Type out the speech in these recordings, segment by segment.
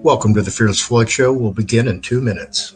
Welcome to the Fearless Floyd Show. We'll begin in 2 minutes.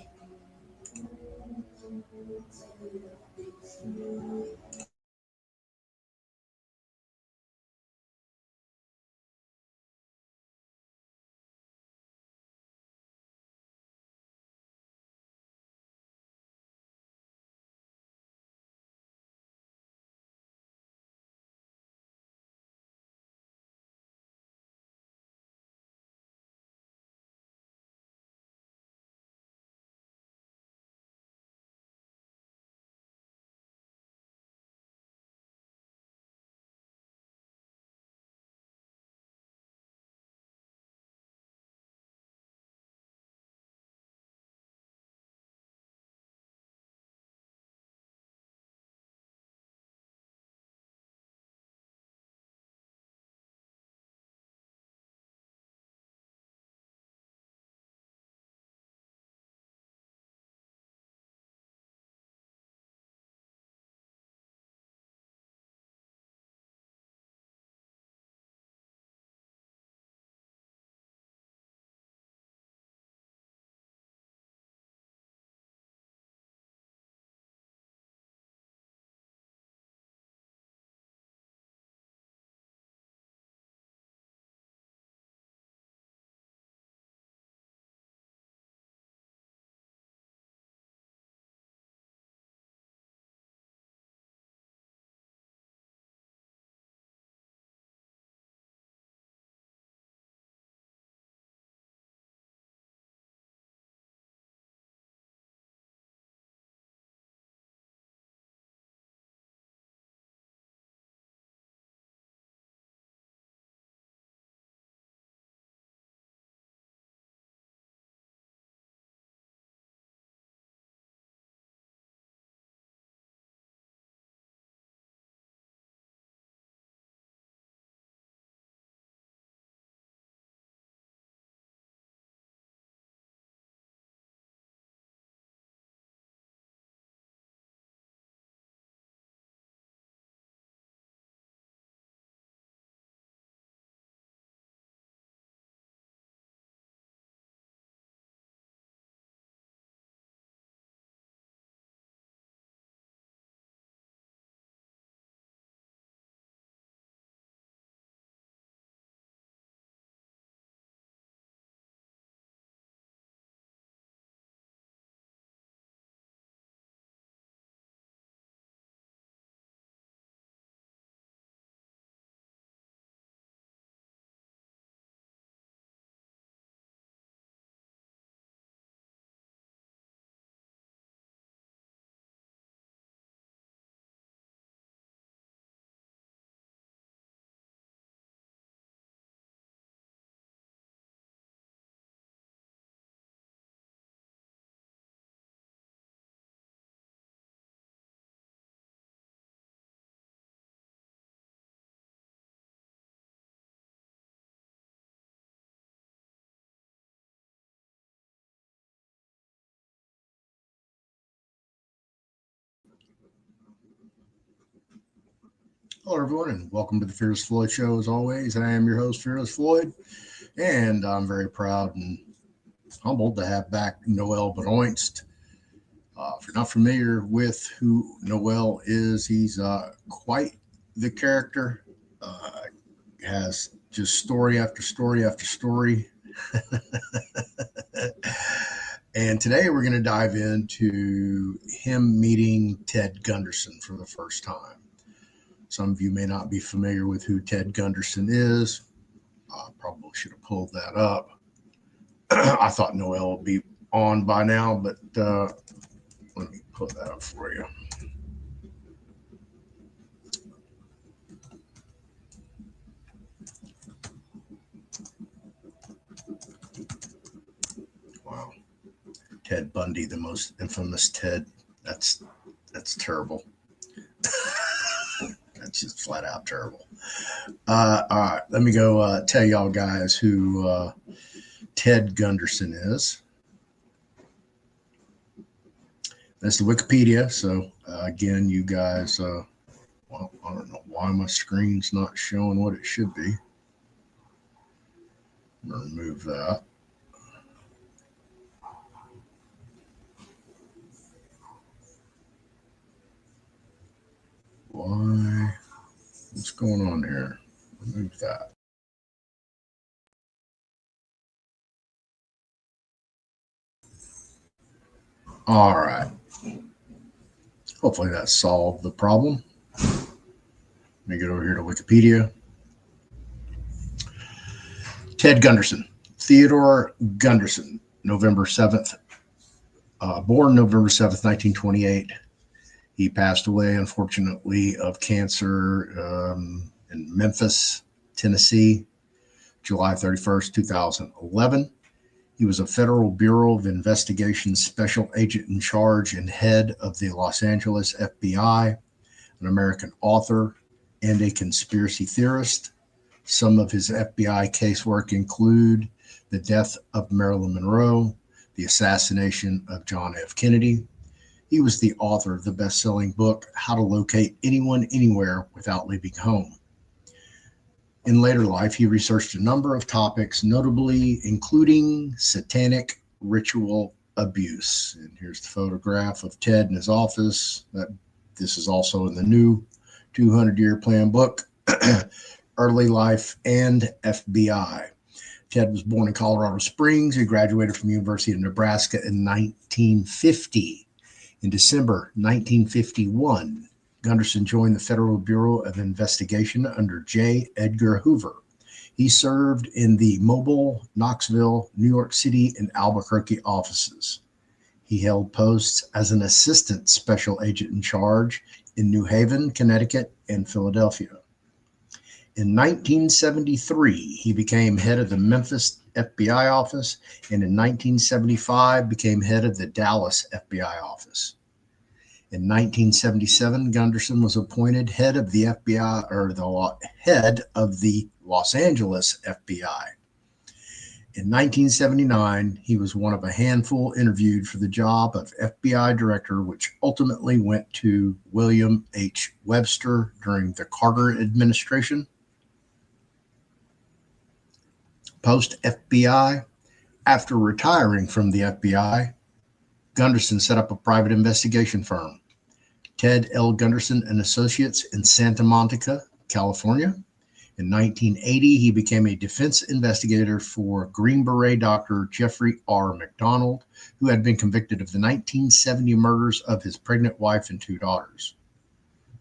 Hello, everyone, and welcome to the Fearless Floyd Show. As always, I am your host, Fearless Floyd, and I'm very proud and humbled to have back Noel Benoist. If you're not familiar with who Noel is, he's quite the character. Has just story after story after story. And today we're going to dive into him meeting Ted Gunderson for the first time. Some of you may not be familiar with who Ted Gunderson is. Probably should have pulled that up. I thought Noel would be on by now, but let me pull that up for you. Wow. Ted Bundy, the most infamous Ted. That's terrible. That's just flat out terrible. All right, let me go tell y'all guys who Ted Gunderson is. That's the Wikipedia. So again, you guys, well, I don't know why my screen's not showing what it should be. I'm gonna remove that. Why? What's going on here? Remove that. All right. Hopefully that solved the problem. Let me get over here to Wikipedia. Ted Gunderson, Theodore Gunderson, November 7th, born November 7th, 1928. He passed away, unfortunately, of cancer in Memphis, Tennessee, July 31st, 2011. He was a Federal Bureau of Investigation special agent in charge and head of the Los Angeles FBI, an American author, and a conspiracy theorist. Some of his FBI casework include the death of Marilyn Monroe, the assassination of John F. Kennedy. He was the author of the best-selling book, How to Locate Anyone Anywhere Without Leaving Home. In later life, he researched a number of topics, notably including satanic ritual abuse. And here's the photograph of Ted in his office. This is also in the new 200-year plan book, Early Life and FBI. Ted was born in Colorado Springs. He graduated from the University of Nebraska in 1950. In December 1951, Gunderson joined the Federal Bureau of Investigation under J. Edgar Hoover. He served in the Mobile, Knoxville, New York City, and Albuquerque offices. He held posts as an assistant special agent in charge in New Haven, Connecticut, and Philadelphia. In 1973, he became head of the Memphis FBI office, and in 1975 became head of the Dallas FBI office. In 1977, Gunderson was appointed head of the FBI, or the head of the Los Angeles FBI. In 1979, he was one of a handful interviewed for the job of FBI director, which ultimately went to William H. Webster during the Carter administration. Post-FBI, after retiring from the FBI, Gunderson set up a private investigation firm, Ted L. Gunderson and Associates in Santa Monica, California. In 1980, he became a defense investigator for Green Beret Dr. Jeffrey R. McDonald, who had been convicted of the 1970 murders of his pregnant wife and two daughters.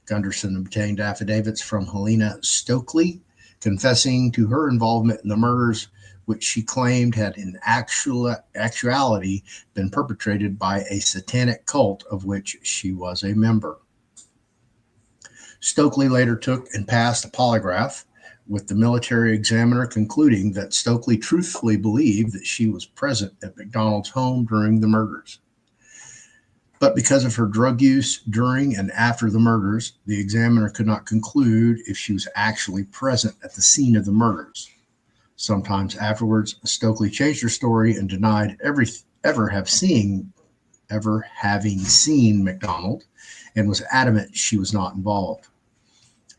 Gunderson obtained affidavits from Helena Stokely, confessing to her involvement in the murders, which she claimed had in actuality been perpetrated by a satanic cult of which she was a member. Stokely later took and passed a polygraph, with the military examiner concluding that Stokely truthfully believed that she was present at McDonald's home during the murders. But because of her drug use during and after the murders, the examiner could not conclude if she was actually present at the scene of the murders. Sometimes afterwards, Stokely changed her story and denied ever having seen McDonald, and was adamant she was not involved.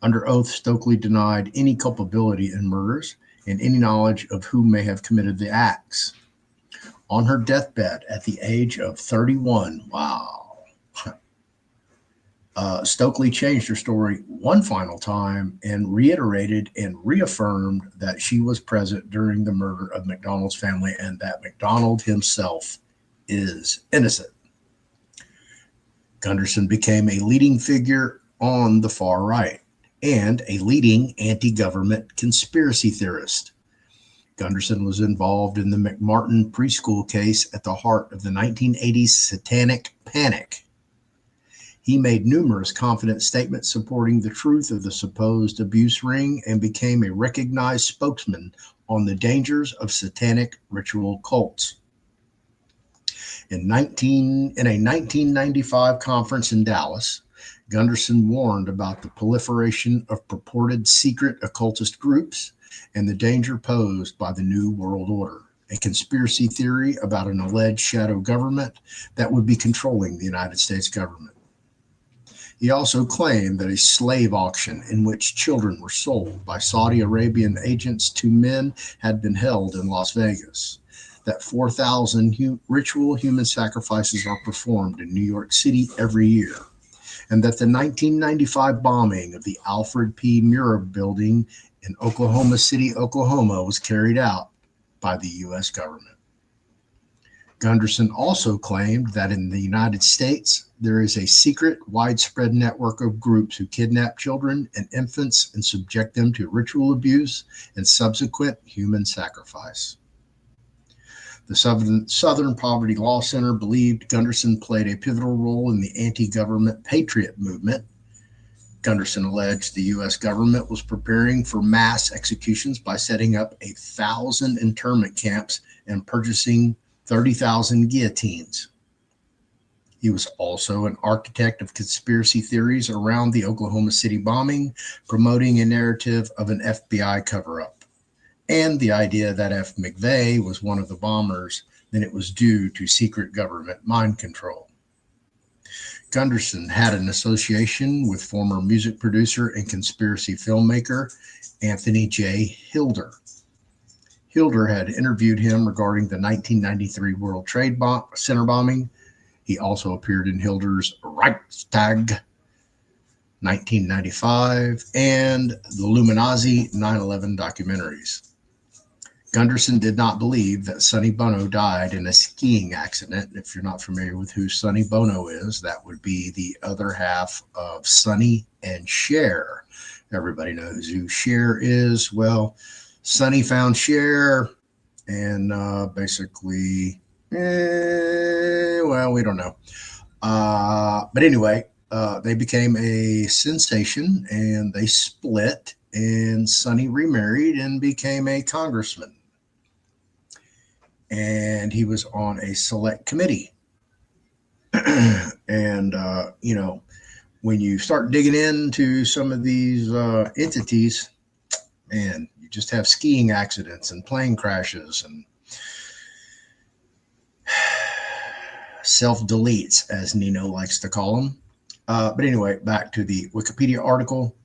Under oath, Stokely denied any culpability in murders and any knowledge of who may have committed the acts. On her deathbed at the age of 31, Stokely changed her story one final time and reiterated and reaffirmed that she was present during the murder of McDonald's family and that McDonald himself is innocent. Gunderson became a leading figure on the far right and a leading anti-government conspiracy theorist. Gunderson was involved in the McMartin preschool case at the heart of the 1980s satanic panic. He made numerous confident statements supporting the truth of the supposed abuse ring and became a recognized spokesman on the dangers of satanic ritual cults. In a 1995 conference in Dallas, Gunderson warned about the proliferation of purported secret occultist groups and the danger posed by the New World Order, a conspiracy theory about an alleged shadow government that would be controlling the United States government. He also claimed that a slave auction in which children were sold by Saudi Arabian agents to men had been held in Las Vegas, that 4,000 ritual human sacrifices are performed in New York City every year, and that the 1995 bombing of the Alfred P. Murrah building in Oklahoma City, Oklahoma, was carried out by the U.S. government. Gunderson also claimed that in the United States, there is a secret, widespread network of groups who kidnap children and infants and subject them to ritual abuse and subsequent human sacrifice. The Southern Poverty Law Center believed Gunderson played a pivotal role in the anti-government patriot movement. Gunderson alleged the U.S. government was preparing for mass executions by setting up 1,000 internment camps and purchasing 30,000 guillotines. He was also an architect of conspiracy theories around the Oklahoma City bombing, promoting a narrative of an FBI cover-up, and the idea that if McVeigh was one of the bombers, then it was due to secret government mind control. Gunderson had an association with former music producer and conspiracy filmmaker Anthony J. Hilder. Hilder had interviewed him regarding the 1993 World Trade Center bombing. He also appeared in Hilder's Reichstag 1995 and the Luminazi 9/11 documentaries. Gunderson did not believe that Sonny Bono died in a skiing accident. If you're not familiar with who Sonny Bono is, that would be the other half of Sonny and Cher. Everybody knows who Cher is. Well, Sonny found Cher and basically, well, we don't know. But anyway, they became a sensation and they split, and Sonny remarried and became a congressman. And he was on a select committee. And, you know, when you start digging into some of these entities, man, you just have skiing accidents and plane crashes and self-deletes, as Nino likes to call them. But anyway, back to the Wikipedia article.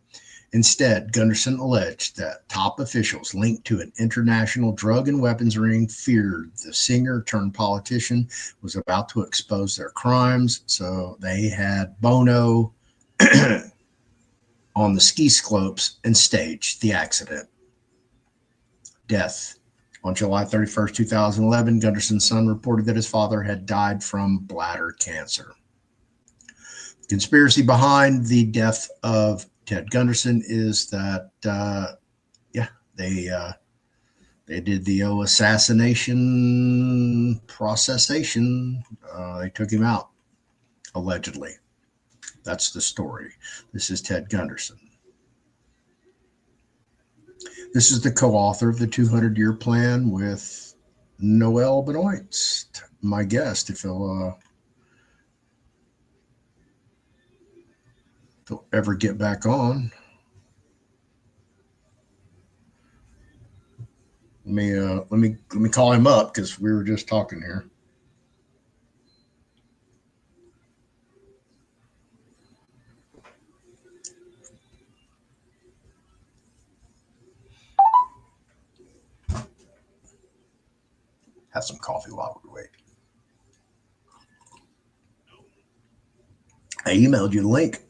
Instead, Gunderson alleged that top officials linked to an international drug and weapons ring feared the singer-turned-politician was about to expose their crimes, so they had Bono on the ski slopes and staged the accident. Death. On July 31st, 2011, Gunderson's son reported that his father had died from bladder cancer. The conspiracy behind the death of Ted Gunderson is that, they did the assassination processation. They took him out, allegedly. That's the story. This is Ted Gunderson. This is the co-author of the 200-year plan with Noel Benoist, my guest, if he'll ever get back on. Let me call him up because we were just talking here. Have some coffee while we wait. I emailed you the link.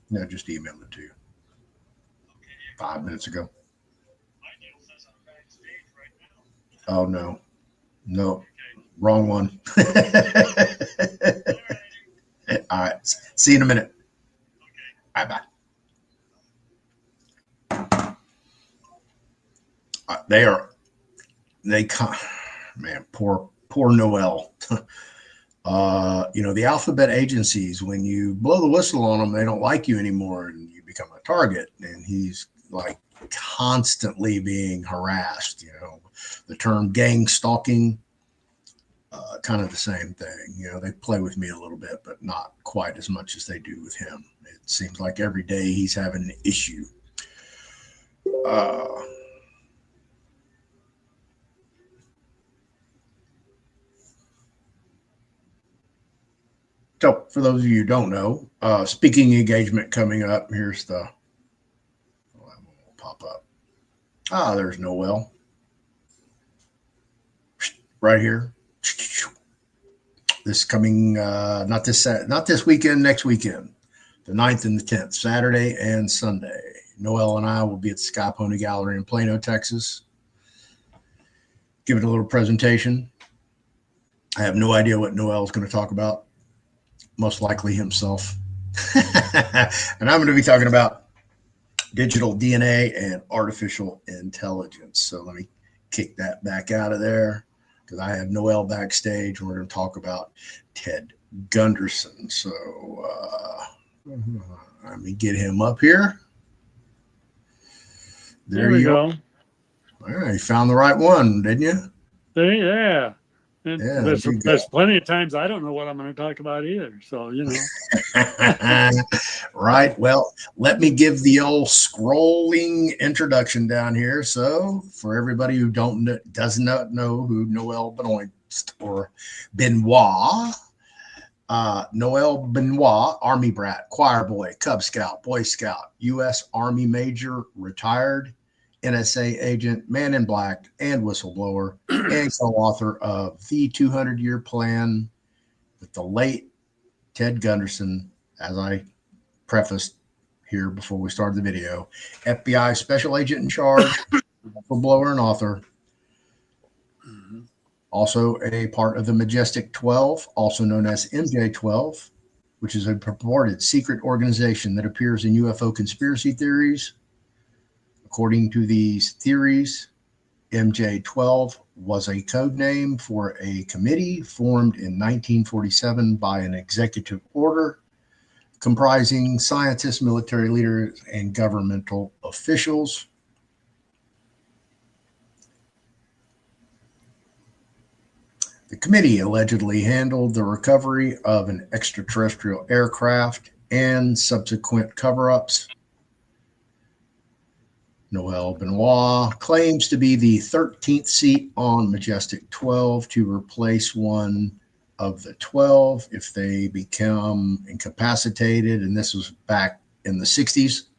No, just emailed it to you 5 minutes ago. Oh, no. No, wrong one. All right. See you in a minute. All right, bye. Man, poor Noel. The alphabet agencies, when you blow the whistle on them, they don't like you anymore and you become a target. And he's like constantly being harassed. The term gang stalking, kind of the same thing. They play with me a little bit, but not quite as much as they do with him. It seems like every day he's having an issue. So for those of you who don't know, speaking engagement coming up. Here's the pop up. There's Noel. right here. This coming, not this weekend, next weekend, the 9th and the 10th, Saturday and Sunday. Noel and I will be at the Sky Pony Gallery in Plano, Texas. Give it a little presentation. I have no idea what Noel is going to talk about. Most likely himself. And I'm going to be talking about digital DNA and artificial intelligence. So let me kick that back out of there because I have Noel backstage. We're going to talk about Ted Gunderson. So let me get him up here. There we go. All right, you found the right one, didn't you? Yeah. Yeah, there's plenty of times I don't know what I'm going to talk about either. So, you know. Right. Well, let me give the old scrolling introduction down here. So for everybody who does not know who Noel Benoist or Benoist, Noel Benoist, Army brat, choir boy, Cub Scout, Boy Scout, U.S. Army Major, retired, NSA agent, man in black, and whistleblower, and co-author of The 200-Year Plan with the late Ted Gunderson, as I prefaced here before we started the video, FBI special agent in charge, whistleblower and author. Also a part of the Majestic 12, also known as MJ-12, which is a purported secret organization that appears in UFO conspiracy theories. According to these theories, MJ-12 was a code name for a committee formed in 1947 by an executive order comprising scientists, military leaders, and governmental officials. The committee allegedly handled the recovery of an extraterrestrial aircraft and subsequent cover-ups. Noel Benoist claims to be the 13th seat on Majestic 12 to replace one of the 12 if they become incapacitated, and this was back in the 60s.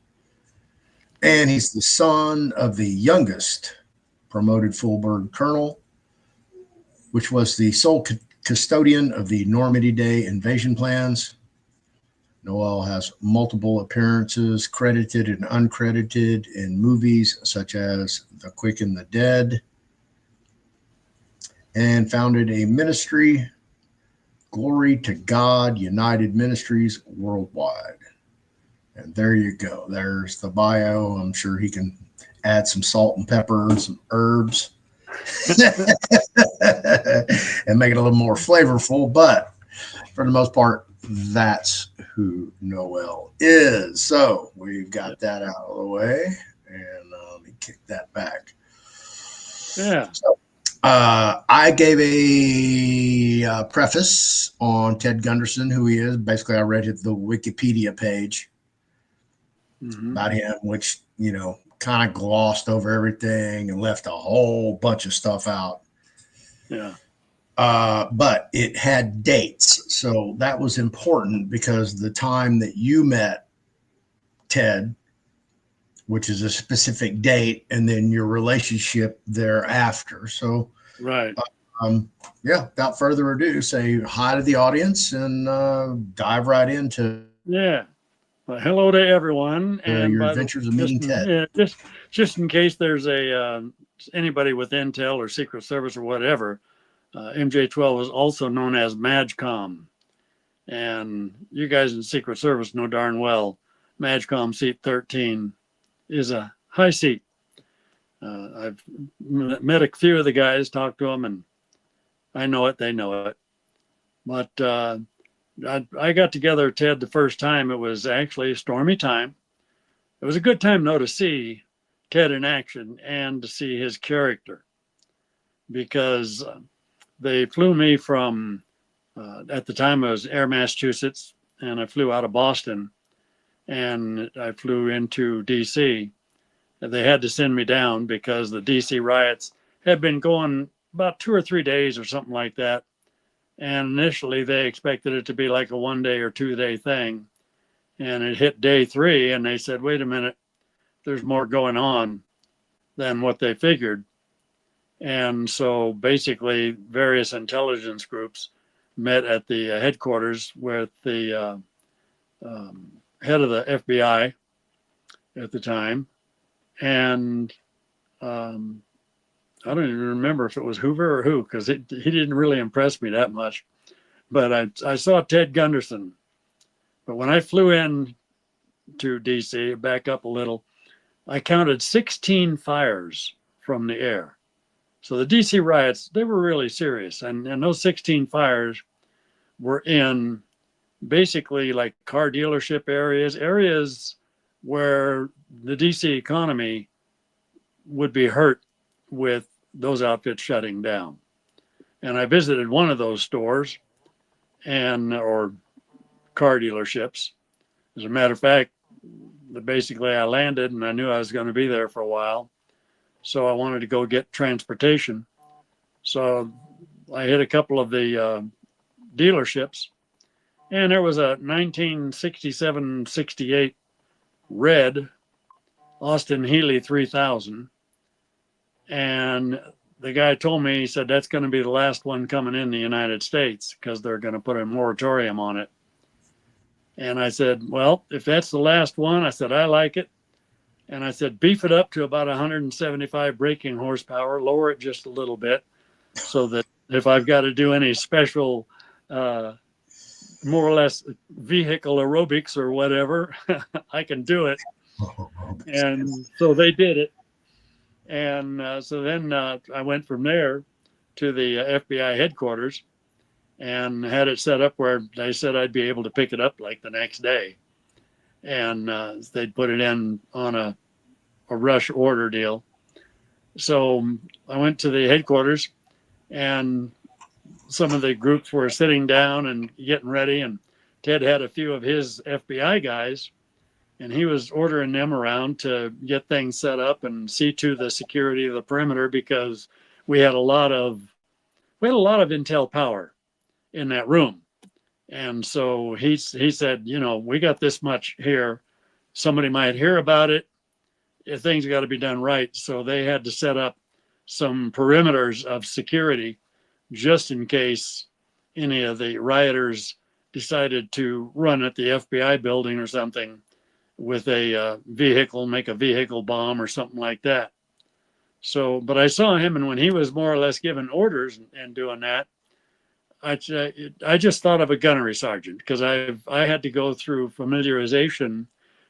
And he's the son of the youngest promoted full-bird colonel, which was the sole custodian of the Normandy Day invasion plans. Noel has multiple appearances, credited and uncredited, in movies such as The Quick and the Dead, and founded a ministry, Glory to God United Ministries Worldwide. And there you go. There's the bio. I'm sure he can add some salt and pepper and some herbs and make it a little more flavorful. But for the most part, that's who Noel is. So we've got that out of the way, and let me kick that back. Yeah. So, I gave a preface on Ted Gunderson, who he is. Basically, I read the Wikipedia page about him, which, you know, kind of glossed over everything and left a whole bunch of stuff out. Yeah. But it had dates. So that was important because the time that you met Ted, which is a specific date, and then your relationship thereafter. So, right. Yeah, without further ado, say hi to the audience and dive right into Well, hello to everyone, and your adventures of meeting Ted. Just in case there's anybody with Intel or Secret Service or whatever, MJ-12 is also known as MAGCOM, and you guys in Secret Service know darn well MAGCOM seat 13 is a high seat. I've met a few of the guys, talked to them, and I know it, they know it. But I got together with Ted the first time. It was actually a stormy time. It was a good time, though, to see Ted in action and to see his character, because they flew me from, at the time I was Air Massachusetts, and I flew out of Boston, and I flew into D.C. They had to send me down because the D.C. riots had been going about 2 or 3 days or something like that. And initially they expected it to be like a 1 day or 2 day thing. And it hit day 3 and they said, wait a minute, there's more going on than what they figured. And so basically various intelligence groups met at the headquarters with the head of the FBI at the time. And I don't even remember if it was Hoover or who, because he didn't really impress me that much. But I saw Ted Gunderson. But when I flew in to DC, back up a little, I counted 16 fires from the air. So the DC riots, they were really serious. And those 16 fires were in basically like car dealership areas where the DC economy would be hurt with those outfits shutting down. And I visited one of those stores or car dealerships. As a matter of fact, basically I landed and I knew I was going to be there for a while. So I wanted to go get transportation. So I hit a couple of the dealerships, and there was a 1967-68 red Austin Healey 3000. And the guy told me, he said, that's going to be the last one coming in the United States because they're going to put a moratorium on it. And I said, well, if that's the last one, I said, I like it. And I said, beef it up to about 175 braking horsepower, lower it just a little bit so that if I've got to do any special, more or less vehicle aerobics or whatever, I can do it. And so they did it. And so then I went from there to the FBI headquarters and had it set up where they said I'd be able to pick it up like the next day. And they'd put it in on a rush order deal. So I went to the headquarters, and some of the groups were sitting down and getting ready, and Ted had a few of his FBI guys, and he was ordering them around to get things set up and see to the security of the perimeter, because we had a lot of intel power in that room. And so he said, we got this much here. Somebody might hear about it. Things got to be done right. So they had to set up some perimeters of security just in case any of the rioters decided to run at the FBI building or something with a vehicle, make a vehicle bomb or something like that. So, but I saw him, and when he was more or less giving orders and doing that, I just thought of a gunnery sergeant, because I had to go through familiarization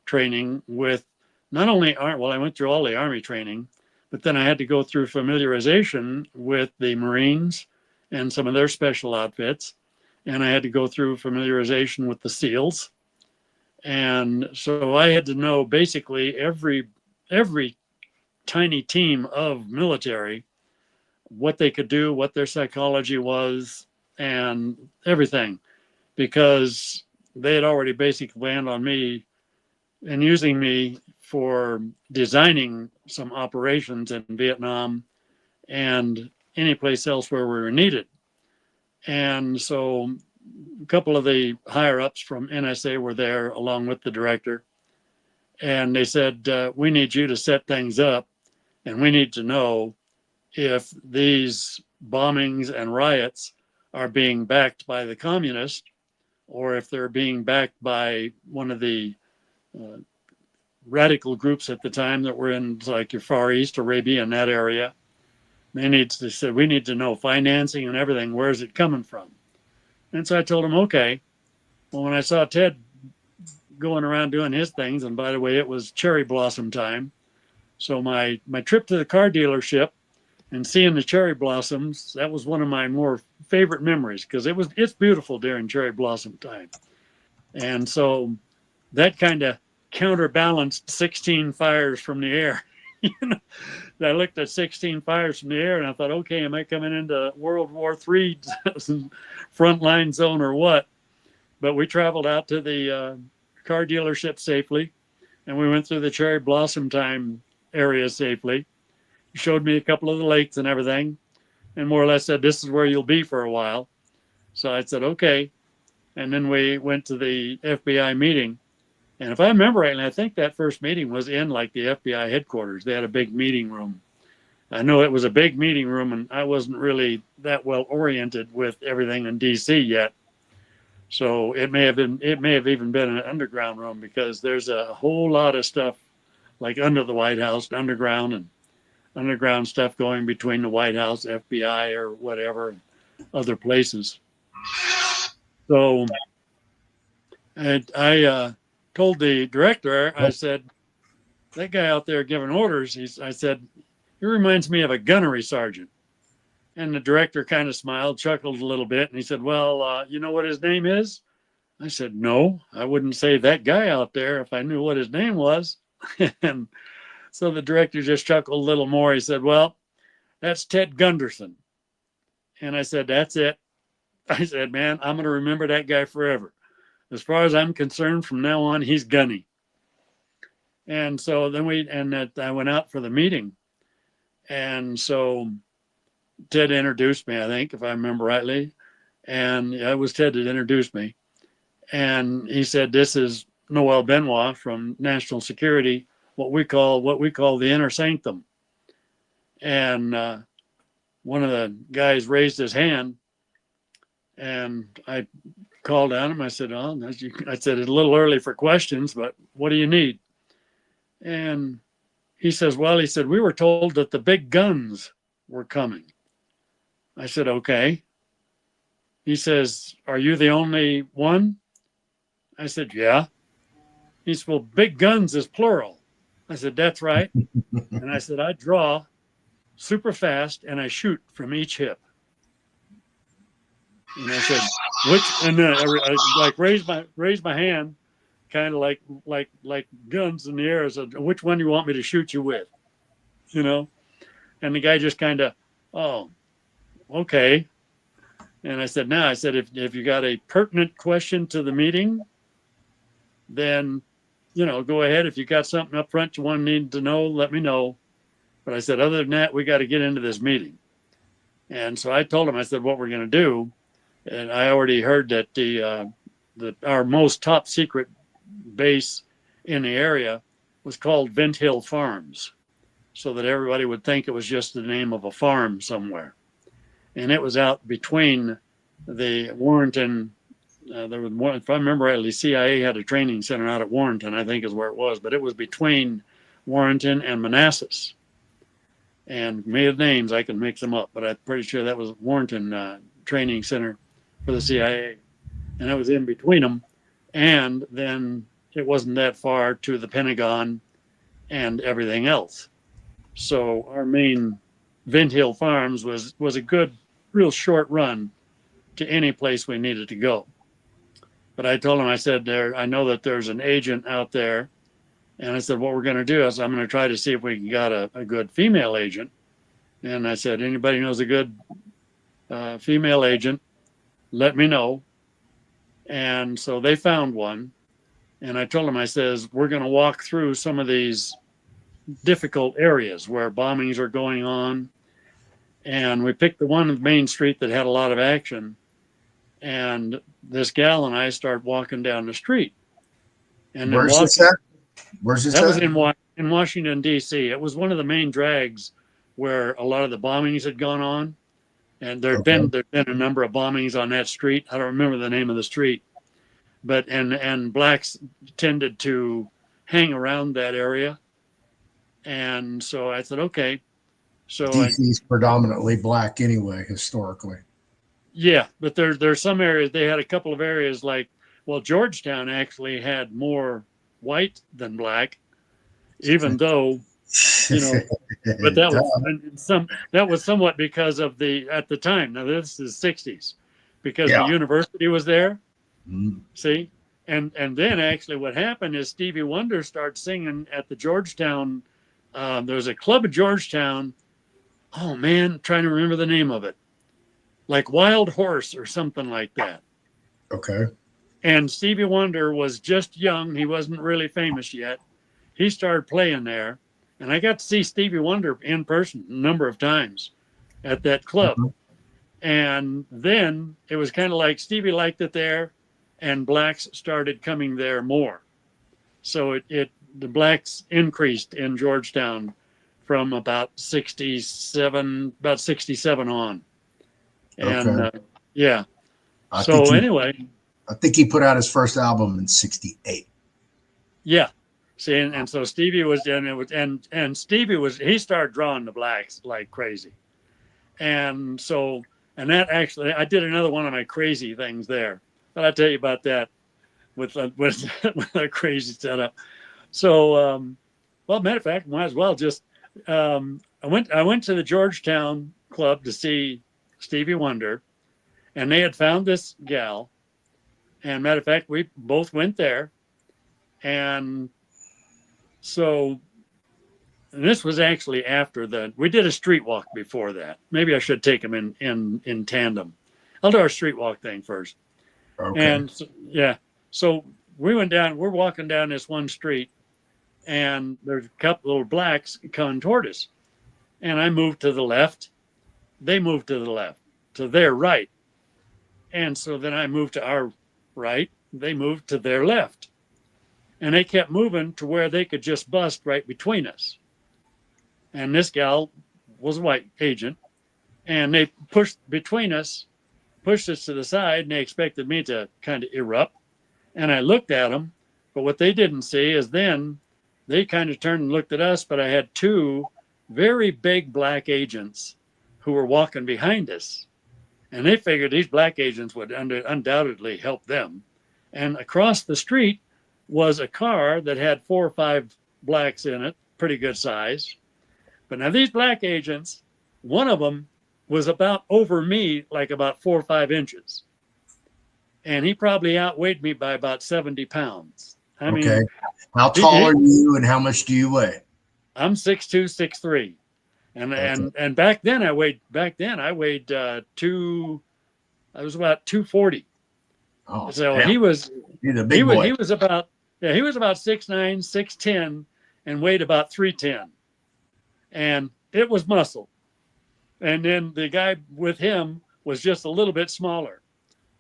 training with not only I went through all the Army training, but then I had to go through familiarization with the Marines and some of their special outfits, and I had to go through familiarization with the SEALs. And so I had to know basically every tiny team of military, what they could do, what their psychology was, and everything, because they had already basically landed on me and using me for designing some operations in Vietnam and any place else where we were needed. And so a couple of the higher ups from NSA were there along with the director. And they said, we need you to set things up, and we need to know if these bombings and riots are being backed by the communists, or if they're being backed by one of the radical groups at the time that were in like your Far East, Arabia, and that area. They said, we need to know financing and everything. Where is it coming from? And so I told them, okay. Well, when I saw Ted going around doing his things, and by the way, it was cherry blossom time. So my trip to the car dealership and seeing the cherry blossoms, that was one of my more favorite memories, because it's beautiful during cherry blossom time. And so that kind of counterbalanced 16 fires from the air. I looked at 16 fires from the air and I thought, okay, am I coming into World War III frontline zone or what? But we traveled out to the car dealership safely, and we went through the cherry blossom time area safely. He showed me a couple of the lakes and everything, and more or less said, this is where you'll be for a while. So I said, okay. And then we went to the FBI meeting. And if I remember right, and I think that first meeting was in like the FBI headquarters. They had a big meeting room I know it was a big meeting room, and I wasn't really that well oriented with everything in DC yet. So it may have even been an underground room, because there's a whole lot of stuff like under the White House, underground, and underground stuff going between the White House, FBI, or whatever, other places. So I told the director, I said, that guy out there giving orders, I said, he reminds me of a gunnery sergeant. And the director kind of smiled, chuckled a little bit, and he said, well, you know what his name is? I said, no, I wouldn't say that guy out there if I knew what his name was. And so the director just chuckled a little more. He said, well, that's Ted Gunderson. And I said, that's it. I said, man, I'm going to remember that guy forever. As far as I'm concerned, from now on, he's Gunny. And so then I went out for the meeting. And so Ted introduced me, I think, if I remember rightly. And it was Ted that introduced me. And he said, this is Noel Benoist from National Security, what we call the inner sanctum. And one of the guys raised his hand, and I called on him. I said, oh, I said, it's a little early for questions, but what do you need? And he says, well, he said, we were told that the big guns were coming. I said, okay. He says, are you the only one? I said, yeah. He said, well, big guns is plural. I said, that's right. And I said, I draw super fast and I shoot from each hip. And I said, which? And then I like raised my hand, kind of like guns in the air. I said, which one do you want me to shoot you with? You know? And the guy just kind of, oh, okay. And I said, now, I said, if you got a pertinent question to the meeting, then, you know, go ahead. If you got something up front you need to know, let me know. But I said, other than that, we got to get into this meeting. And so I told him, I said, what we're going to do. And I already heard that our most top secret base in the area was called Vent Hill Farms, so that everybody would think it was just the name of a farm somewhere. And it was out between the Warrenton. There was one, if I remember rightly, CIA had a training center out at Warrenton, I think is where it was, but it was between Warrenton and Manassas. And made names, I can mix them up, but I'm pretty sure that was Warrenton Training Center for the CIA. And it was in between them. And then it wasn't that far to the Pentagon and everything else. So our main Vent Hill Farms was a good, real short run to any place we needed to go. But I told him, I said, I know that there's an agent out there. And I said, what we're going to do is I'm going to try to see if we can get a good female agent. And I said, anybody knows a good female agent, let me know. And so they found one. And I told them, I says, we're going to walk through some of these difficult areas where bombings are going on. And we picked the one on Main Street that had a lot of action. And this gal and I started walking down the street. And where's this at? Where's this at? That was in Washington, D.C. It was one of the main drags where a lot of the bombings had gone on. And there'd been a number of bombings on that street. I don't remember the name of the street. But and blacks tended to hang around that area. And so I said, okay. So DC's predominantly black anyway, historically. Yeah, but there's some areas, they had a couple of areas like, well, Georgetown actually had more white than black, even though, you know, but that was somewhat because of at the time, now this is 60s, because the university was there, see? And then actually what happened is Stevie Wonder started singing at the Georgetown, there was a club at Georgetown, oh man, trying to remember the name of it, like Wild Horse or something like that. Okay. And Stevie Wonder was just young. He wasn't really famous yet. He started playing there. And I got to see Stevie Wonder in person a number of times at that club. And then it was kind of like Stevie liked it there, and blacks started coming there more. So the blacks increased in Georgetown from about 67 on. And Okay. yeah. I think So he, anyway, I think he put out his first album in '68. yeah. See, and so Stevie was, and it was, and Stevie was, he started drawing the blacks like crazy. And so, and that actually, I did another one of my crazy things there. But I'll tell you about that with with a crazy setup. So, well, matter of fact, might as well just. I went to the Georgetown Club to see Stevie Wonder, and they had found this gal. And matter of fact, we both went there, and so and this was actually after we did a street walk before that. Maybe I should take them in tandem. I'll do our street walk thing first. Okay. And so, yeah, so we went down. We're walking down this one street, and there's a couple little blacks coming toward us. And I moved to the left. They moved to the left, to their right. And so then I moved to our right. They moved to their left. And they kept moving to where they could just bust right between us. And this gal was a white agent. And they pushed between us, pushed us to the side, and they expected me to kind of erupt. And I looked at them. But what they didn't see is then they kind of turned and looked at us. But I had two very big black agents who were walking behind us. And they figured these black agents would undoubtedly help them. And across the street was a car that had 4 or 5 blacks in it, pretty good size. But now these black agents, one of them was about over me, like about 4 or 5 inches. And he probably outweighed me by about 70 pounds. I mean, how tall are you and how much do you weigh? I'm 6'2", 6'3". And back then I weighed I was about 240. Oh, So damn. he's a big boy. He was about 6'9", 6'10", and weighed about 310. And it was muscle. And then the guy with him was just a little bit smaller.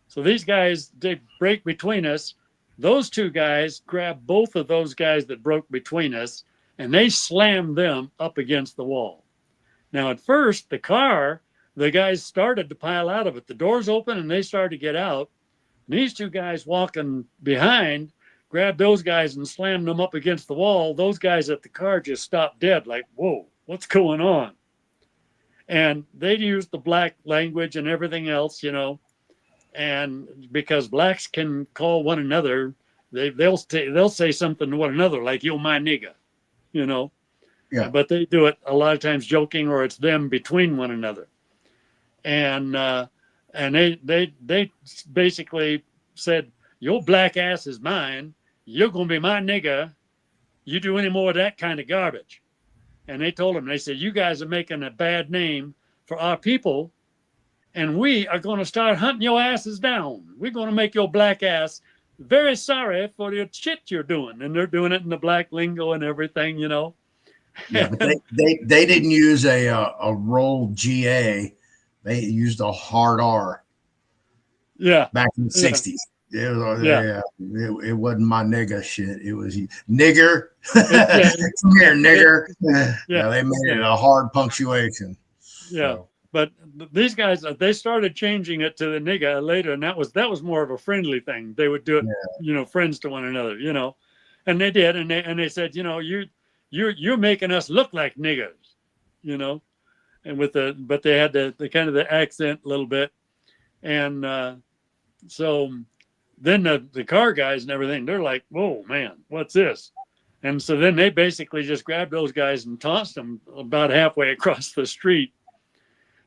So these guys, they break between us. Those two guys grabbed both of those guys that broke between us, and they slammed them up against the wall. Now, at first, the guys started to pile out of it. The doors open and they started to get out. And these two guys walking behind grabbed those guys and slammed them up against the wall. Those guys at the car just stopped dead, like, whoa, what's going on? And they used the black language and everything else, and because blacks can call one another, they'll say something to one another like, yo, my nigga, Yeah. But they do it a lot of times joking, or it's them between one another. And they basically said, your black ass is mine. You're going to be my nigga. You do any more of that kind of garbage. And they told him, they said, you guys are making a bad name for our people. And we are going to start hunting your asses down. We're going to make your black ass very sorry for the shit you're doing. And they're doing it in the black lingo and everything, Yeah, but they didn't use a rolled GA. They used a hard R. Yeah. Back in the 60s. It wasn't my nigga shit. It was nigger. Come here, nigger. Yeah, they made it a hard punctuation. Yeah. So. But these guys, they started changing it to the nigga later, and that was more of a friendly thing. They would do it, friends to one another, and they did, and they said, you're making us look like niggers, and but they had the kind of the accent a little bit, and so then the car guys and everything, they're like, whoa, man, what's this? And so then they basically just grabbed those guys and tossed them about halfway across the street.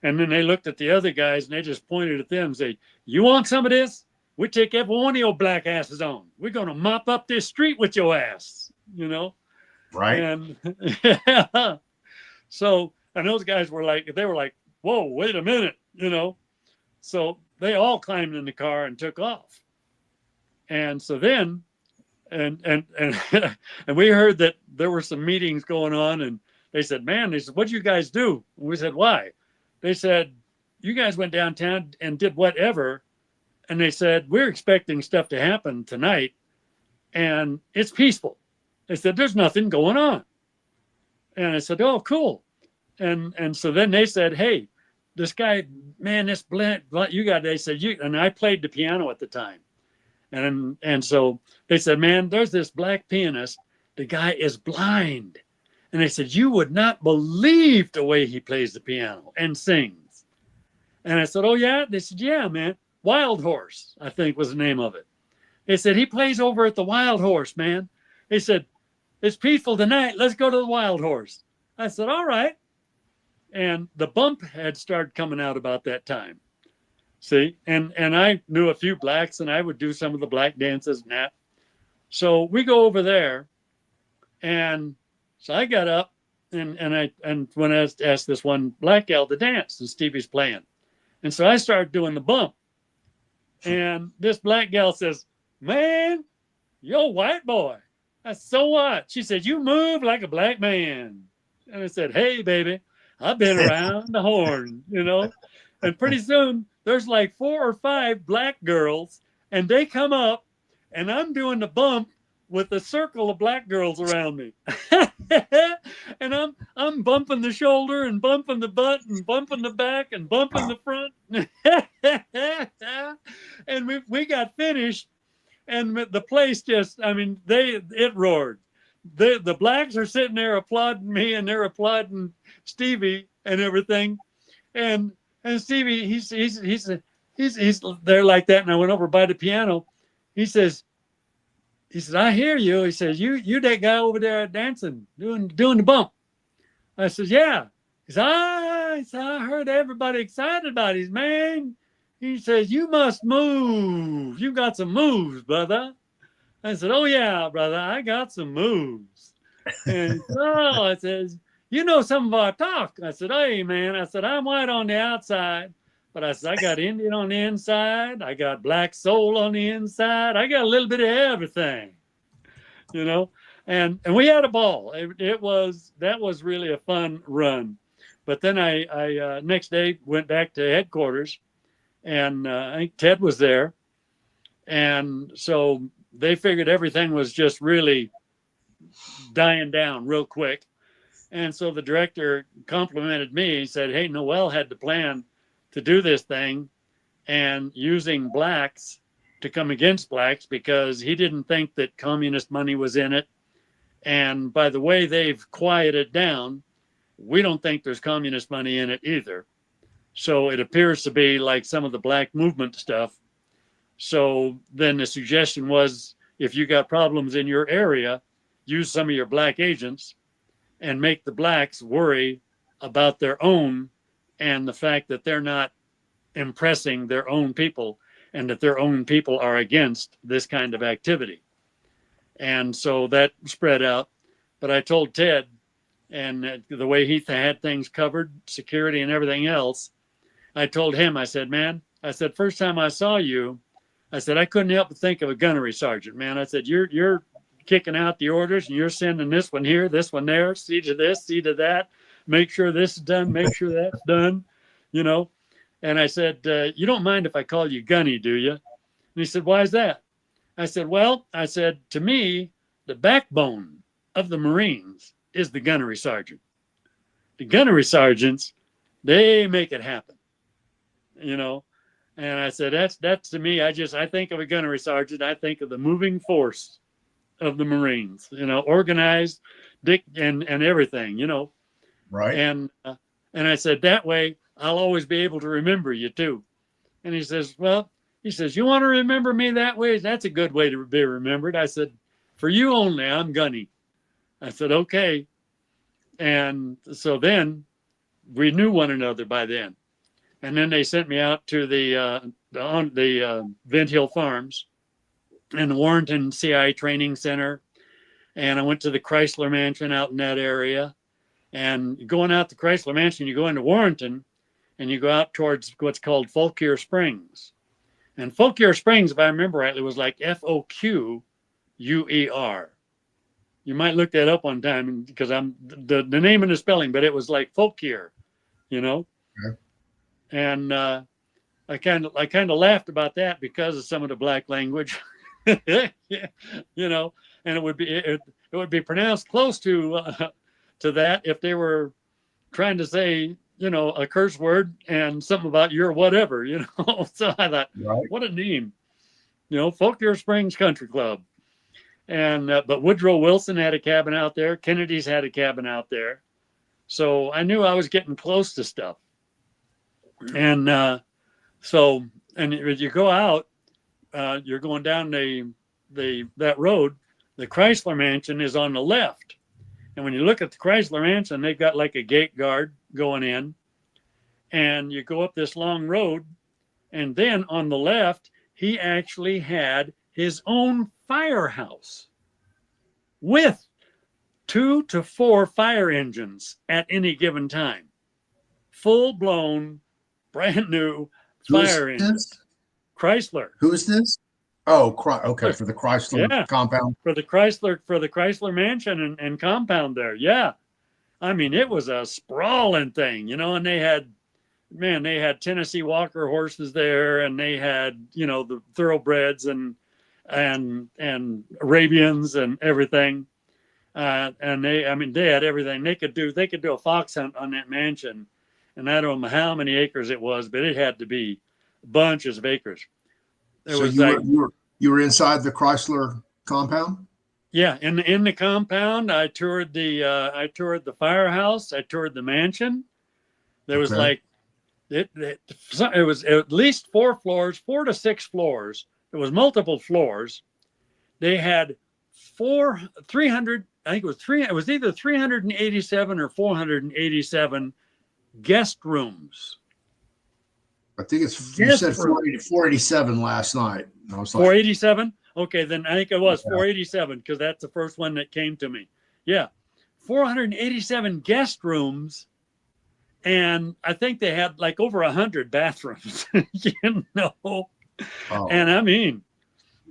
And then they looked at the other guys and they just pointed at them and said, you want some of this? We take every one of your black asses on. We're going to mop up this street with your ass, Right. And yeah. So, and those guys were like, whoa, wait a minute, So they all climbed in the car and took off. And so then, and we heard that there were some meetings going on, and they said, what'd you guys do? And we said, why? They said, you guys went downtown and did whatever. And they said, we're expecting stuff to happen tonight, and it's peaceful. They said, there's nothing going on. And I said, oh, cool. And so then they said, hey, this guy, man, this blend, you got, they said, you, and I played the piano at the time. And so they said, man, there's this black pianist. The guy is blind. And they said, you would not believe the way he plays the piano and sings. And I said, oh, yeah? They said, yeah, man. Wild Horse, I think was the name of it. They said, he plays over at the Wild Horse, man. They said, it's peaceful tonight. Let's go to the Wild Horse. I said, all right. And the bump had started coming out about that time. See, and I knew a few blacks, and I would do some of the black dances and that. So we go over there, and so I got up, and when I asked this one black gal to dance, and Stevie's playing, and so I started doing the bump, and this black gal says, "Man, you're a white boy." I said, "So what?" She said, "You move like a black man." And I said, "Hey, baby, I've been around the horn, you know." And pretty soon, there's like 4 or 5 black girls, and they come up, and I'm doing the bump with a circle of black girls around me. And I'm bumping the shoulder and bumping the butt and bumping the back and bumping the front. And we got finished, and the place just, I mean, it roared. The blacks are sitting there applauding me, and they're applauding Stevie and everything. And Stevie, he's there like that. And I went over by the piano. He says, I hear you. He says, you that guy over there dancing, doing the bump. I says, yeah. He says, I heard everybody excited about it, man. He says, you must move. You got some moves, brother. I said, oh yeah, brother, I got some moves. And so I says, you know some of our talk. I said, hey, man. I said, I'm white on the outside, but I said, I got Indian on the inside. I got black soul on the inside. I got a little bit of everything, you know. And we had a ball. That was really a fun run. But then I next day went back to headquarters, and I think Ted was there, and so they figured everything was just really dying down real quick. And so the director complimented me. He said, hey, Noel had the plan to do this thing and using blacks to come against blacks because he didn't think that communist money was in it. And by the way they've quieted down, we don't think there's communist money in it either. So it appears to be like some of the black movement stuff. So then the suggestion was, if you got problems in your area, use some of your black agents and make the blacks worry about their own and the fact that they're not impressing their own people and that their own people are against this kind of activity. And so that spread out. But I told Ted, and the way he had things covered, security and everything else, I told him, I said, man, I said, first time I saw you, I said, I couldn't help but think of a gunnery sergeant, man. I said, you're kicking out the orders and you're sending this one here, this one there, see to this, see to that, make sure this is done, make sure that's done, you know. And I said, you don't mind if I call you Gunny, do you? And he said, why is that? I said, well, I said, to me, the backbone of the Marines is the gunnery sergeant. The gunnery sergeants, they make it happen, you know. And I said, that's to me, I think of a gunnery sergeant, I think of the moving force of the Marines, you know, organized, and everything, you know. Right. And I said, that way I'll always be able to remember you too. And he says, well, you want to remember me that way? That's a good way to be remembered. I said, for you only, I'm Gunny. I said, okay. And so then we knew one another by then. And then they sent me out to the Vint Hill Farms and the Warrenton CIA Training Center. And I went to the Chrysler Mansion out in that area. And going out the Chrysler Mansion, you go into Warrenton and you go out towards what's called Fauquier Springs. And Fauquier Springs, if I remember rightly, was like Fauquer. You might look that up one time because I'm the name and the spelling, but it was like Fauquier, you know. Okay. And I kind of laughed about that because of some of the black language, you know. And it would be pronounced close to to that if they were trying to say, you know, a curse word and something about your whatever, you know. So I thought, Right. what a name, you know, Folkier Springs Country Club. And but Woodrow Wilson had a cabin out there. Kennedy's had a cabin out there. So I knew I was getting close to stuff. And so, and as you go out, you're going down that road. The Chrysler Mansion is on the left. And when you look at the Chrysler Mansion, they've got like a gate guard going in. And you go up this long road. And then on the left, he actually had his own firehouse with 2 to 4 fire engines at any given time. Full blown, brand new fire engines. Chrysler. Who is this? Oh, okay, for the Chrysler compound. For the Chrysler Mansion and compound there. Yeah. I mean, it was a sprawling thing, you know, and they had Tennessee Walker horses there, and they had, you know, the thoroughbreds and Arabians and everything. And they had everything. They could do a fox hunt on that mansion. And I don't know how many acres it was, but it had to be bunches of acres. So you were inside the Chrysler compound? Yeah, in the compound, I toured the firehouse, I toured the mansion. There was like it was at least 4 floors, 4 to 6 floors. There was multiple floors. They had 300, I think it was either 387 or 487 guest rooms. I think you said 487 last night. I was like, 487? Okay, then I think it was 487 because that's the first one that came to me. Yeah, 487 guest rooms, and I think they had like over 100 bathrooms. You know, and I mean,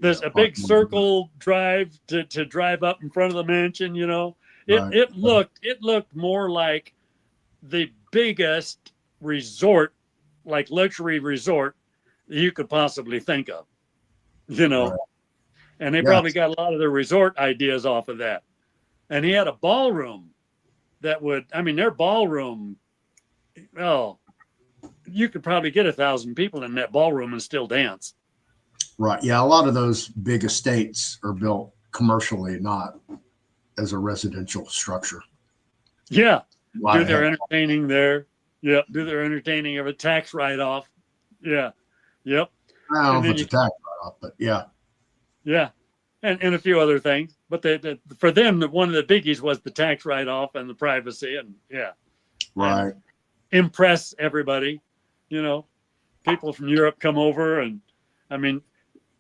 there's a big circle drive to drive up in front of the mansion. You know, it looked more like the biggest resort, like luxury resort you could possibly think of, you know, and they probably got a lot of their resort ideas off of that. And he had a ballroom their ballroom, well, you could probably get 1,000 people in that ballroom and still dance. Right. Yeah. A lot of those big estates are built commercially, not as a residential structure. Yeah. Do their entertaining there. Yeah. Do their entertaining of a tax write-off. Yeah. Yep. I don't know if it's a tax write-off, but yeah. Yeah. And a few other things. But for them, one of the biggies was the tax write-off and the privacy. And yeah. Right. And impress everybody. You know, people from Europe come over. And I mean,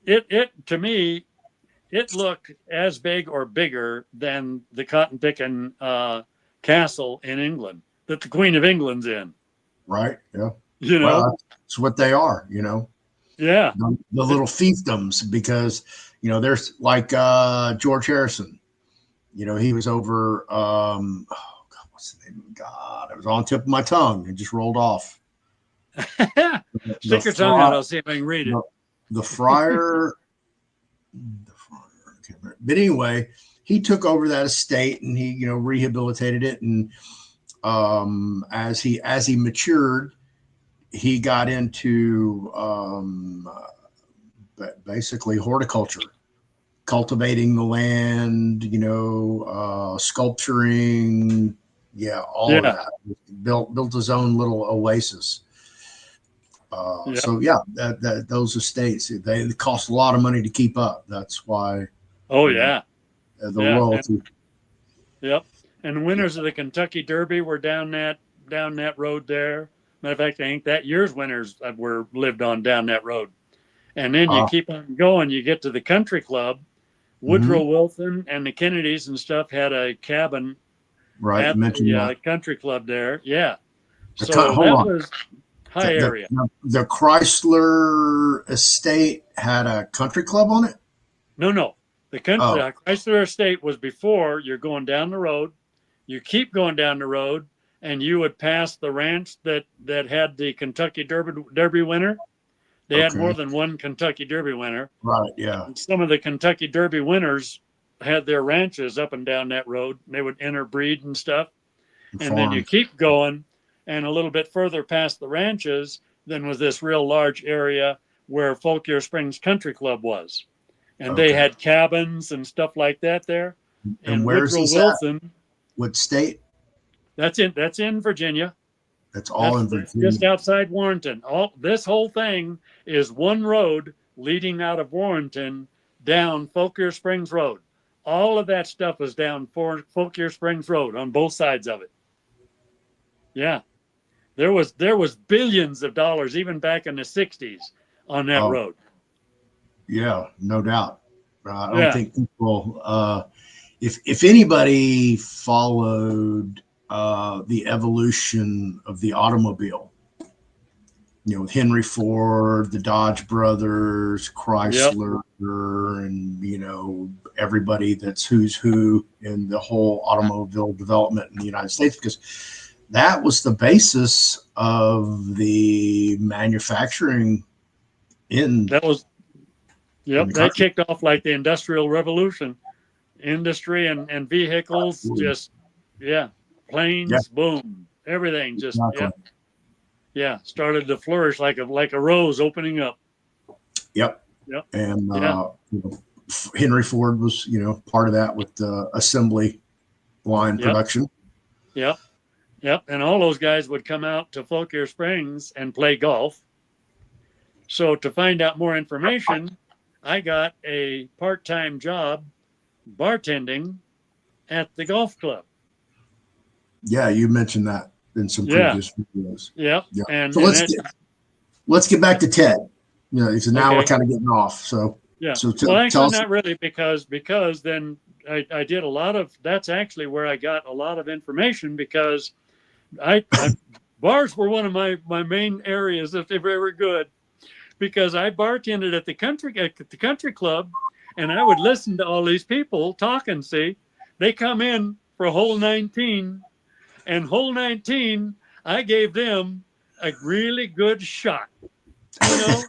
it to me, it looked as big or bigger than the cotton picking castle in England that the Queen of England's in. Right. Yeah. You know, well, that's what they are, you know. Yeah. The little fiefdoms, because, you know, there's like George Harrison, you know, he was over, what's the name of God? It was on the tip of my tongue and just rolled off. Stick your tongue out. I'll see if I can read it. The friar, I can't remember. But anyway, he took over that estate and he, you know, rehabilitated it. And as he matured, he got into basically horticulture, cultivating the land, you know, sculpturing, all of that. Built his own little oasis. So those estates, they cost a lot of money to keep up. That's why. Oh yeah, the royalty. And the winners of the Kentucky Derby were down that road there. Matter of fact, I think that year's winners lived on down that road. And then you keep on going, you get to the country club. Woodrow Wilson and the Kennedys and stuff had a cabin at the country club there. Yeah. So that was high area. The Chrysler estate had a country club on it? No. The Chrysler estate was before. You're going down the road. You keep going down the road, and you would pass the ranch that had the Kentucky Derby winner. They had more than one Kentucky Derby winner. Right, yeah. And some of the Kentucky Derby winners had their ranches up and down that road. They would interbreed and stuff. And then you farms. keep going, and a little bit further past the ranches, then was this real large area where Fauquier Springs Country Club was. And they Okay. had cabins and stuff like that there. And And where's Woodrow this at? Wilson, What state? that's in Virginia. That's all in That's just Virginia. outside Warrenton. This whole thing is one road leading out of Warrenton down Fauquier Springs Road. All of that stuff is down Fauquier Springs Road on both sides of it. Yeah, there was billions of dollars even back in the '60s on that Oh, road. yeah, no doubt. I don't Yeah, think people, if anybody followed the evolution of the automobile, with Henry Ford, the Dodge brothers, yep, Chrysler, and everybody that's who's who in the whole automobile development in the United States, because that was the basis of the manufacturing in that was in yep. the That country. kicked off like the Industrial Revolution. Industry and vehicles, Absolutely. just yeah, Yeah, planes, boom, everything just exactly. yep. Yeah, started to flourish like a rose opening up. Yep. Yep. And Yeah. Henry Ford was, part of that with the assembly line Yep. production. Yep. Yep. And all those guys would come out to Fauquier Springs and play golf. So to find out more information, I got a part-time job bartending at the golf club. Yeah, you mentioned that in some Yeah. previous videos. Yep. Yeah. And So let's get back to Ted. So now we're okay. kind of getting off. So Yeah. so Well, tell actually, us. not really, because then I did a lot of. That's actually where I got a lot of information, because I bars were one of my main areas if they were good, because I bartended at the country club, and I would listen to all these people talking. See, they come in for hole 19, and hole 19, I gave them a really good shot. They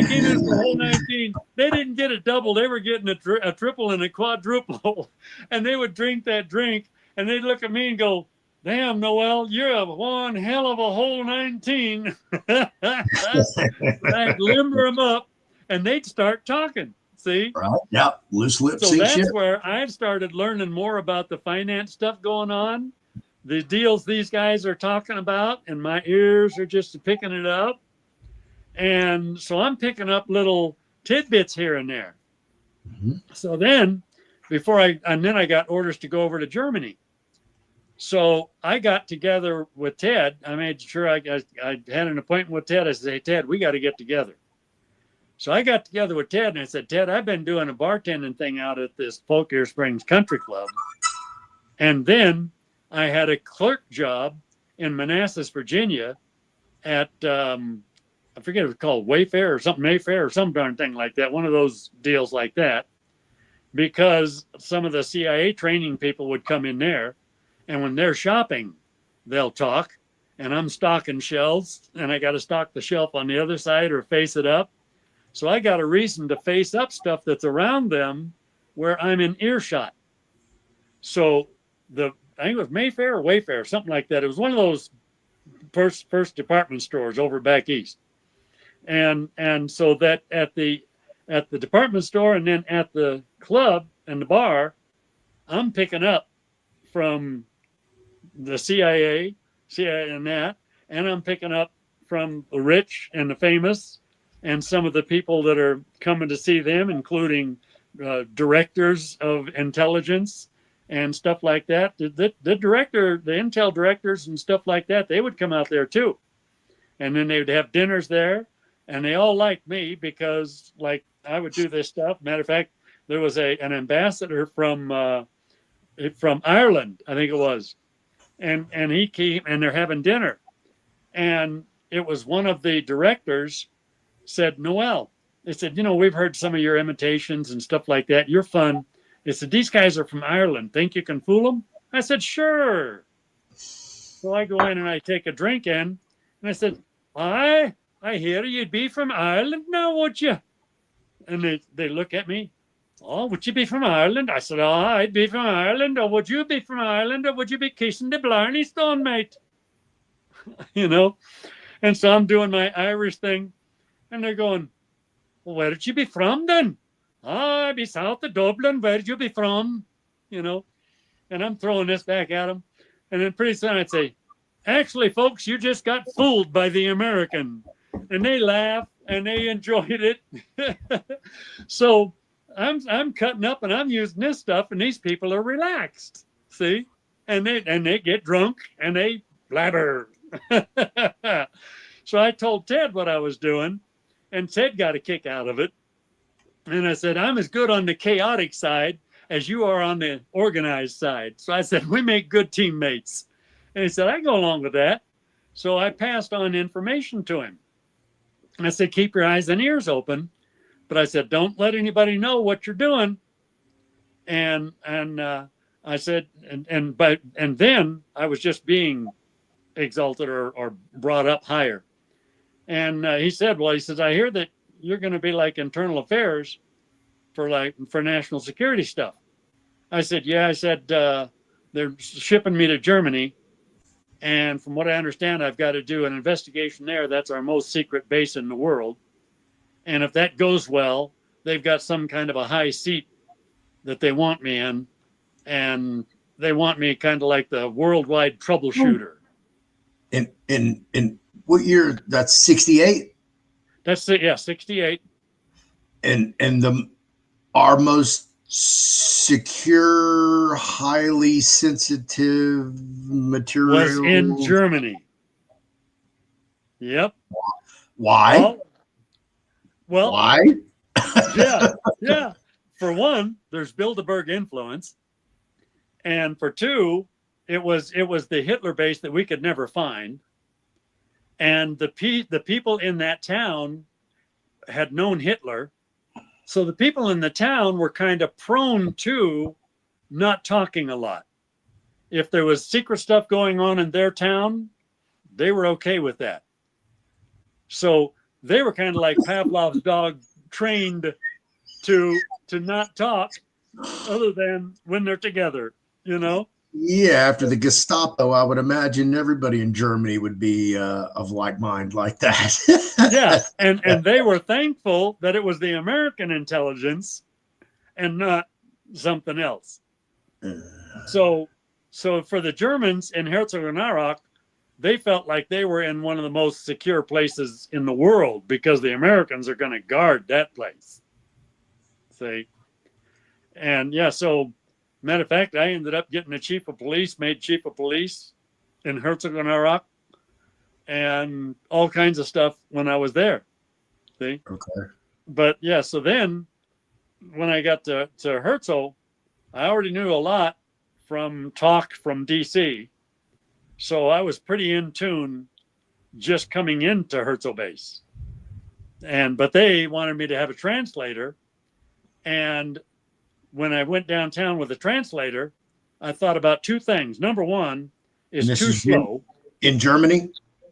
came in for hole 19. They didn't get a double. They were getting a triple and a quadruple. And they would drink that drink, and they'd look at me and go, "Damn, Noel, you're one hell of a hole 19." I'd limber them up, and they'd start talking. See? Right. Yeah. Loose lip So sync shit. that's where I've started learning more about the finance stuff going on, the deals these guys are talking about, and my ears are just picking it up. And so I'm picking up little tidbits here and there. Mm-hmm. So then I got orders to go over to Germany. So I got together with Ted. I made sure I had an appointment with Ted. I said, "Hey, Ted, we got to get together." So I got together with Ted, and I said, "Ted, I've been doing a bartending thing out at this Fauquier Springs Country Club. And then I had a clerk job in Manassas, Virginia at, I forget if it was called Wayfair or something, Mayfair or some darn thing like that. One of those deals like that, because some of the CIA training people would come in there, and when they're shopping, they'll talk, and I'm stocking shelves, and I got to stock the shelf on the other side or face it up. So I got a reason to face up stuff that's around them where I'm in earshot. So I think it was Mayfair or Wayfair, something like that. It was one of those first department stores over back east. And so that at the department store and then at the club and the bar, I'm picking up from the CIA and that, and I'm picking up from the rich and the famous, and some of the people that are coming to see them, including directors of intelligence and stuff like that. The intel directors and stuff like that, they would come out there too. And then they would have dinners there, and they all liked me because, like, I would do this stuff. Matter of fact, there was an ambassador from Ireland, I think it was, and he came, and they're having dinner, and it was one of the directors said, "Noel," they said, "we've heard some of your imitations and stuff like that. You're fun." They said, "These guys are from Ireland. Think you can fool them?" I said, "Sure." So I go in and I take a drink in, and I said, I hear you'd be from Ireland now, would you?" And they look at me, Oh, would you be from Ireland? I said, oh, I'd be from Ireland. Or would you be from Ireland? Or would you be kissing the Blarney Stone, mate? You know? And so I'm doing my Irish thing. And they're going, well, where did you be from then? Oh, I'd be south of Dublin. Where did you be from? You know? And I'm throwing this back at them. And then pretty soon I'd say, actually, folks, you just got fooled by the American. And they laugh and they enjoyed it. So I'm cutting up and I'm using this stuff, and these people are relaxed. See? And they get drunk and they blabber. So I told Ted what I was doing, and Ted got a kick out of it. And I said, I'm as good on the chaotic side as you are on the organized side. So I said, we make good teammates. And he said, I go along with that. So I passed on information to him. And I said, keep your eyes and ears open. But I said, don't let anybody know what you're doing. And I said, and then I was just being exalted or brought up higher. And he said, well, he says, I hear that you're going to be like internal affairs for national security stuff. I said, yeah. I said, they're shipping me to Germany. And from what I understand, I've got to do an investigation there. That's our most secret base in the world. And if that goes well, they've got some kind of a high seat that they want me in. And they want me kind of like the worldwide troubleshooter. In what year? That's 68? That's it, yeah, 68. And our most secure, highly sensitive material was in Germany. Yep. Why? Well, why? yeah. For one, there's Bilderberg influence, and for two, it was the Hitler base that we could never find, and the people in that town had known Hitler, so the people in the town were kind of prone to not talking a lot. If there was secret stuff going on in their town, they were okay with that. So they were kind of like Pavlov's dog, trained to not talk other than when they're together, you know? Yeah, after the Gestapo, I would imagine everybody in Germany would be of like mind like that. Yeah, and they were thankful that it was the American intelligence and not something else. So for the Germans in Herzogenaurach, they felt like they were in one of the most secure places in the world because the Americans are going to guard that place. See? And yeah, so matter of fact, I ended up getting the chief of police, made chief of police in Herzogenaurach, and all kinds of stuff when I was there. See? Okay. But yeah, so then when I got to Herzl, I already knew a lot from talk from DC. So I was pretty in tune just coming into Herzl base. But they wanted me to have a translator. And when I went downtown with a translator, I thought about two things. Number one is too slow. In Germany?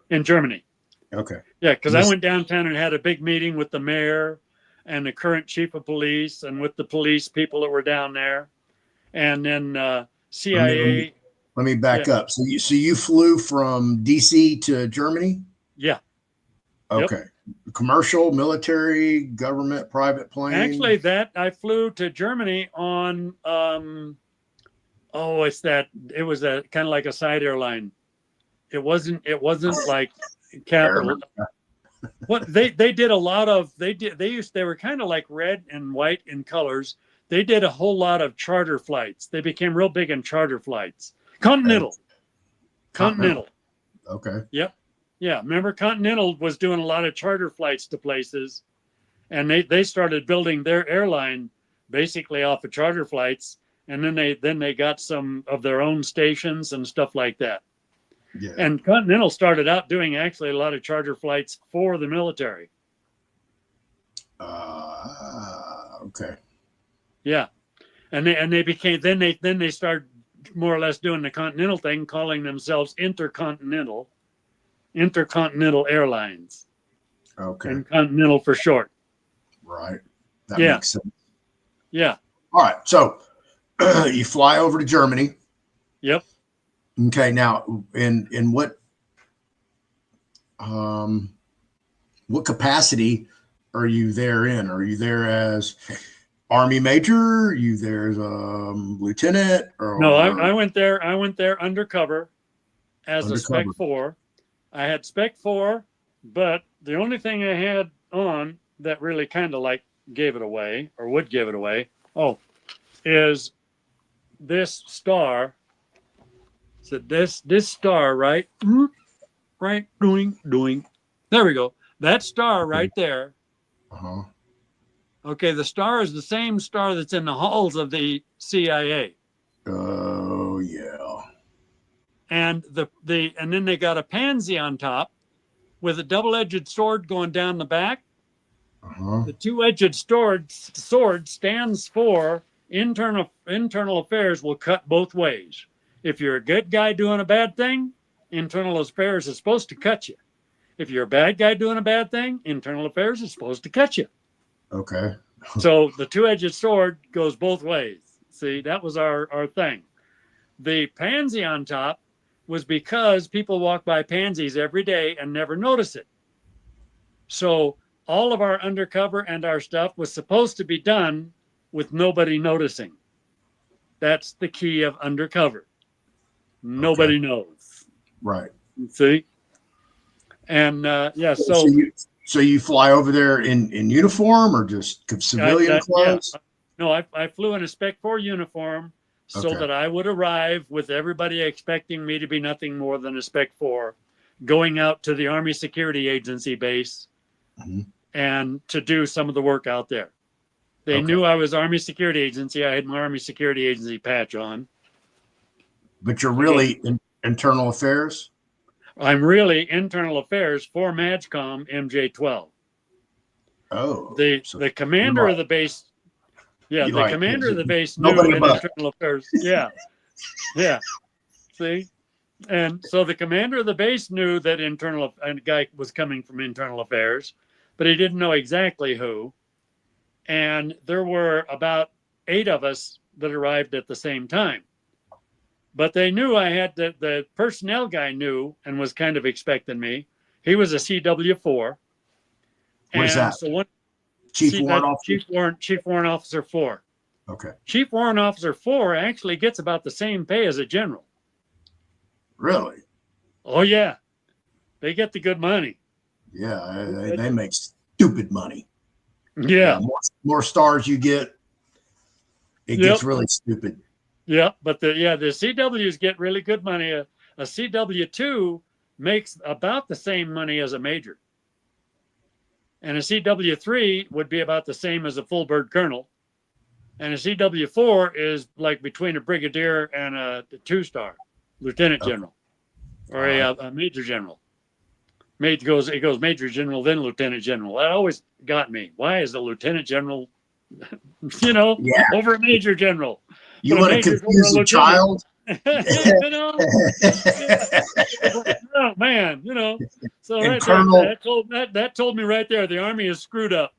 In Germany. Okay. Yeah, because I went downtown and had a big meeting with the mayor and the current chief of police and with the police people that were down there. And then CIA. Let me back up. So you flew from DC to Germany? Yeah. Okay. Yep. Commercial, military, government, private plane? Actually, I flew to Germany on, it was a kind of like a side airline. It wasn't like Capital. What they did a lot of, they were kind of like red and white in colors. They did a whole lot of charter flights. They became real big in charter flights. Continental. Okay. Yep. Yeah. Remember, Continental was doing a lot of charter flights to places, and they started building their airline basically off of charter flights, and then they got some of their own stations and stuff like that. Yeah. And Continental started out doing actually a lot of charter flights for the military. Okay. Yeah. And they became, then they started more or less doing the Continental thing, calling themselves Intercontinental Airlines. Okay. And Continental for short. Right. That makes sense. Yeah. All right. So you fly over to Germany. Yep. Okay. Now, in what capacity are you there in? Are you there as Army major? Are you there as lieutenant? No, Or I went there. I went there undercover as a Spec undercover? 4. I had Spec 4, but the only thing I had on that really kind of like gave it away or would give it away, is this star. So this star, right? Right, doing. There we go. That star right there. Uh-huh. Okay, the star is the same star that's in the halls of the CIA. Oh yeah. And and then they got a pansy on top with a double-edged sword going down the back. Uh-huh. The two-edged sword stands for internal affairs will cut both ways. If you're a good guy doing a bad thing, internal affairs is supposed to cut you. If you're a bad guy doing a bad thing, internal affairs is supposed to cut you. Okay. So the two-edged sword goes both ways. See, that was our thing. The pansy on top was because people walk by pansies every day and never notice it. So all of our undercover and our stuff was supposed to be done with nobody noticing. That's the key of undercover. Nobody knows. Right. See? And yeah, so you fly over there in uniform or just civilian clothes? Yeah. No, I flew in a Spec 4 uniform so that I would arrive with everybody expecting me to be nothing more than a Spec 4, going out to the Army Security Agency base and to do some of the work out there. They knew I was Army Security Agency. I had my Army Security Agency patch on. But you're really in internal affairs? I'm really internal affairs for MAGCOM MJ12. Oh. The commander of the base. Yeah, the commander of the base knew in internal affairs. Yeah. Yeah. See? And so the commander of the base knew that a guy was coming from internal affairs, but he didn't know exactly who. And there were about 8 of us that arrived at the same time. But they knew I had the personnel guy knew and was kind of expecting me. He was a CW4. What is that? So Chief Warrant Officer? Chief Warrant Officer 4. Okay. Chief Warrant Officer 4 actually gets about the same pay as a general. Really? Oh, yeah. They get the good money. Yeah, they make stupid money. Yeah. More stars you get, it gets really stupid. Yeah, but the CWs get really good money. A CW2 makes about the same money as a major. And a CW3 would be about the same as a full bird colonel. And a CW4 is like between a brigadier and a 2-star lieutenant general or a major general. It goes major general, then lieutenant general. That always got me. Why is the lieutenant general, over a major general? You want to confuse a child? Oh man, So right Colonel, there, that told me right there the Army is screwed up.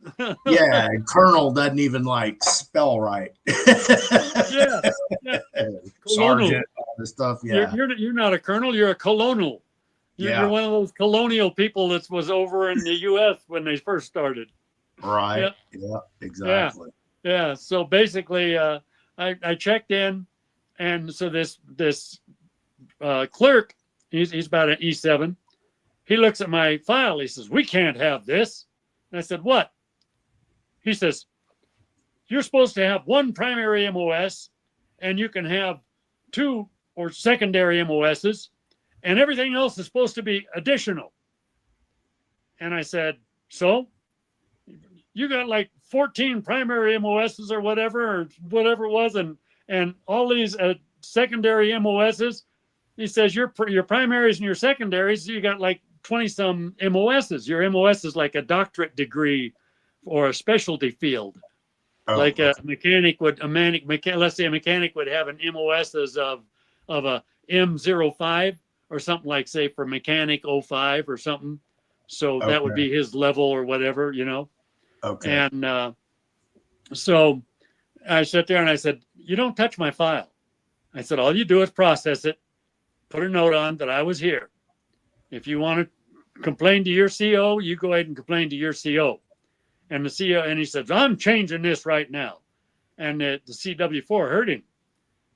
Yeah, and Colonel doesn't even spell right. Yeah. Sergeant, all this stuff. Yeah, you're not a colonel. You're a colonel. You're one of those colonial people that was over in the U.S. when they first started. Right. Yeah. Exactly. Yeah. So basically, I checked in, and so this clerk, he's about an E7. He looks at my file. He says, "We can't have this." And I said, "What?" He says, "You're supposed to have one primary MOS, and you can have 2 or secondary MOSs, and everything else is supposed to be additional." And I said, "So? You got 14 primary MOSs or whatever it was, and all these secondary MOSs." He says, your primaries and your secondaries, you got 20 some MOSs. Your MOS is like a doctorate degree or a specialty field. A mechanic would let's say a mechanic would have an MOS of a M05 or something say for mechanic 05 or something. So that would be his level or whatever, Okay. And so I sat there and I said, you don't touch my file. I said, all you do is process it, put a note on that I was here. If you want to complain to your CO, you go ahead and complain to your CO. And the CO, and he says, I'm changing this right now. And the CW4 heard him.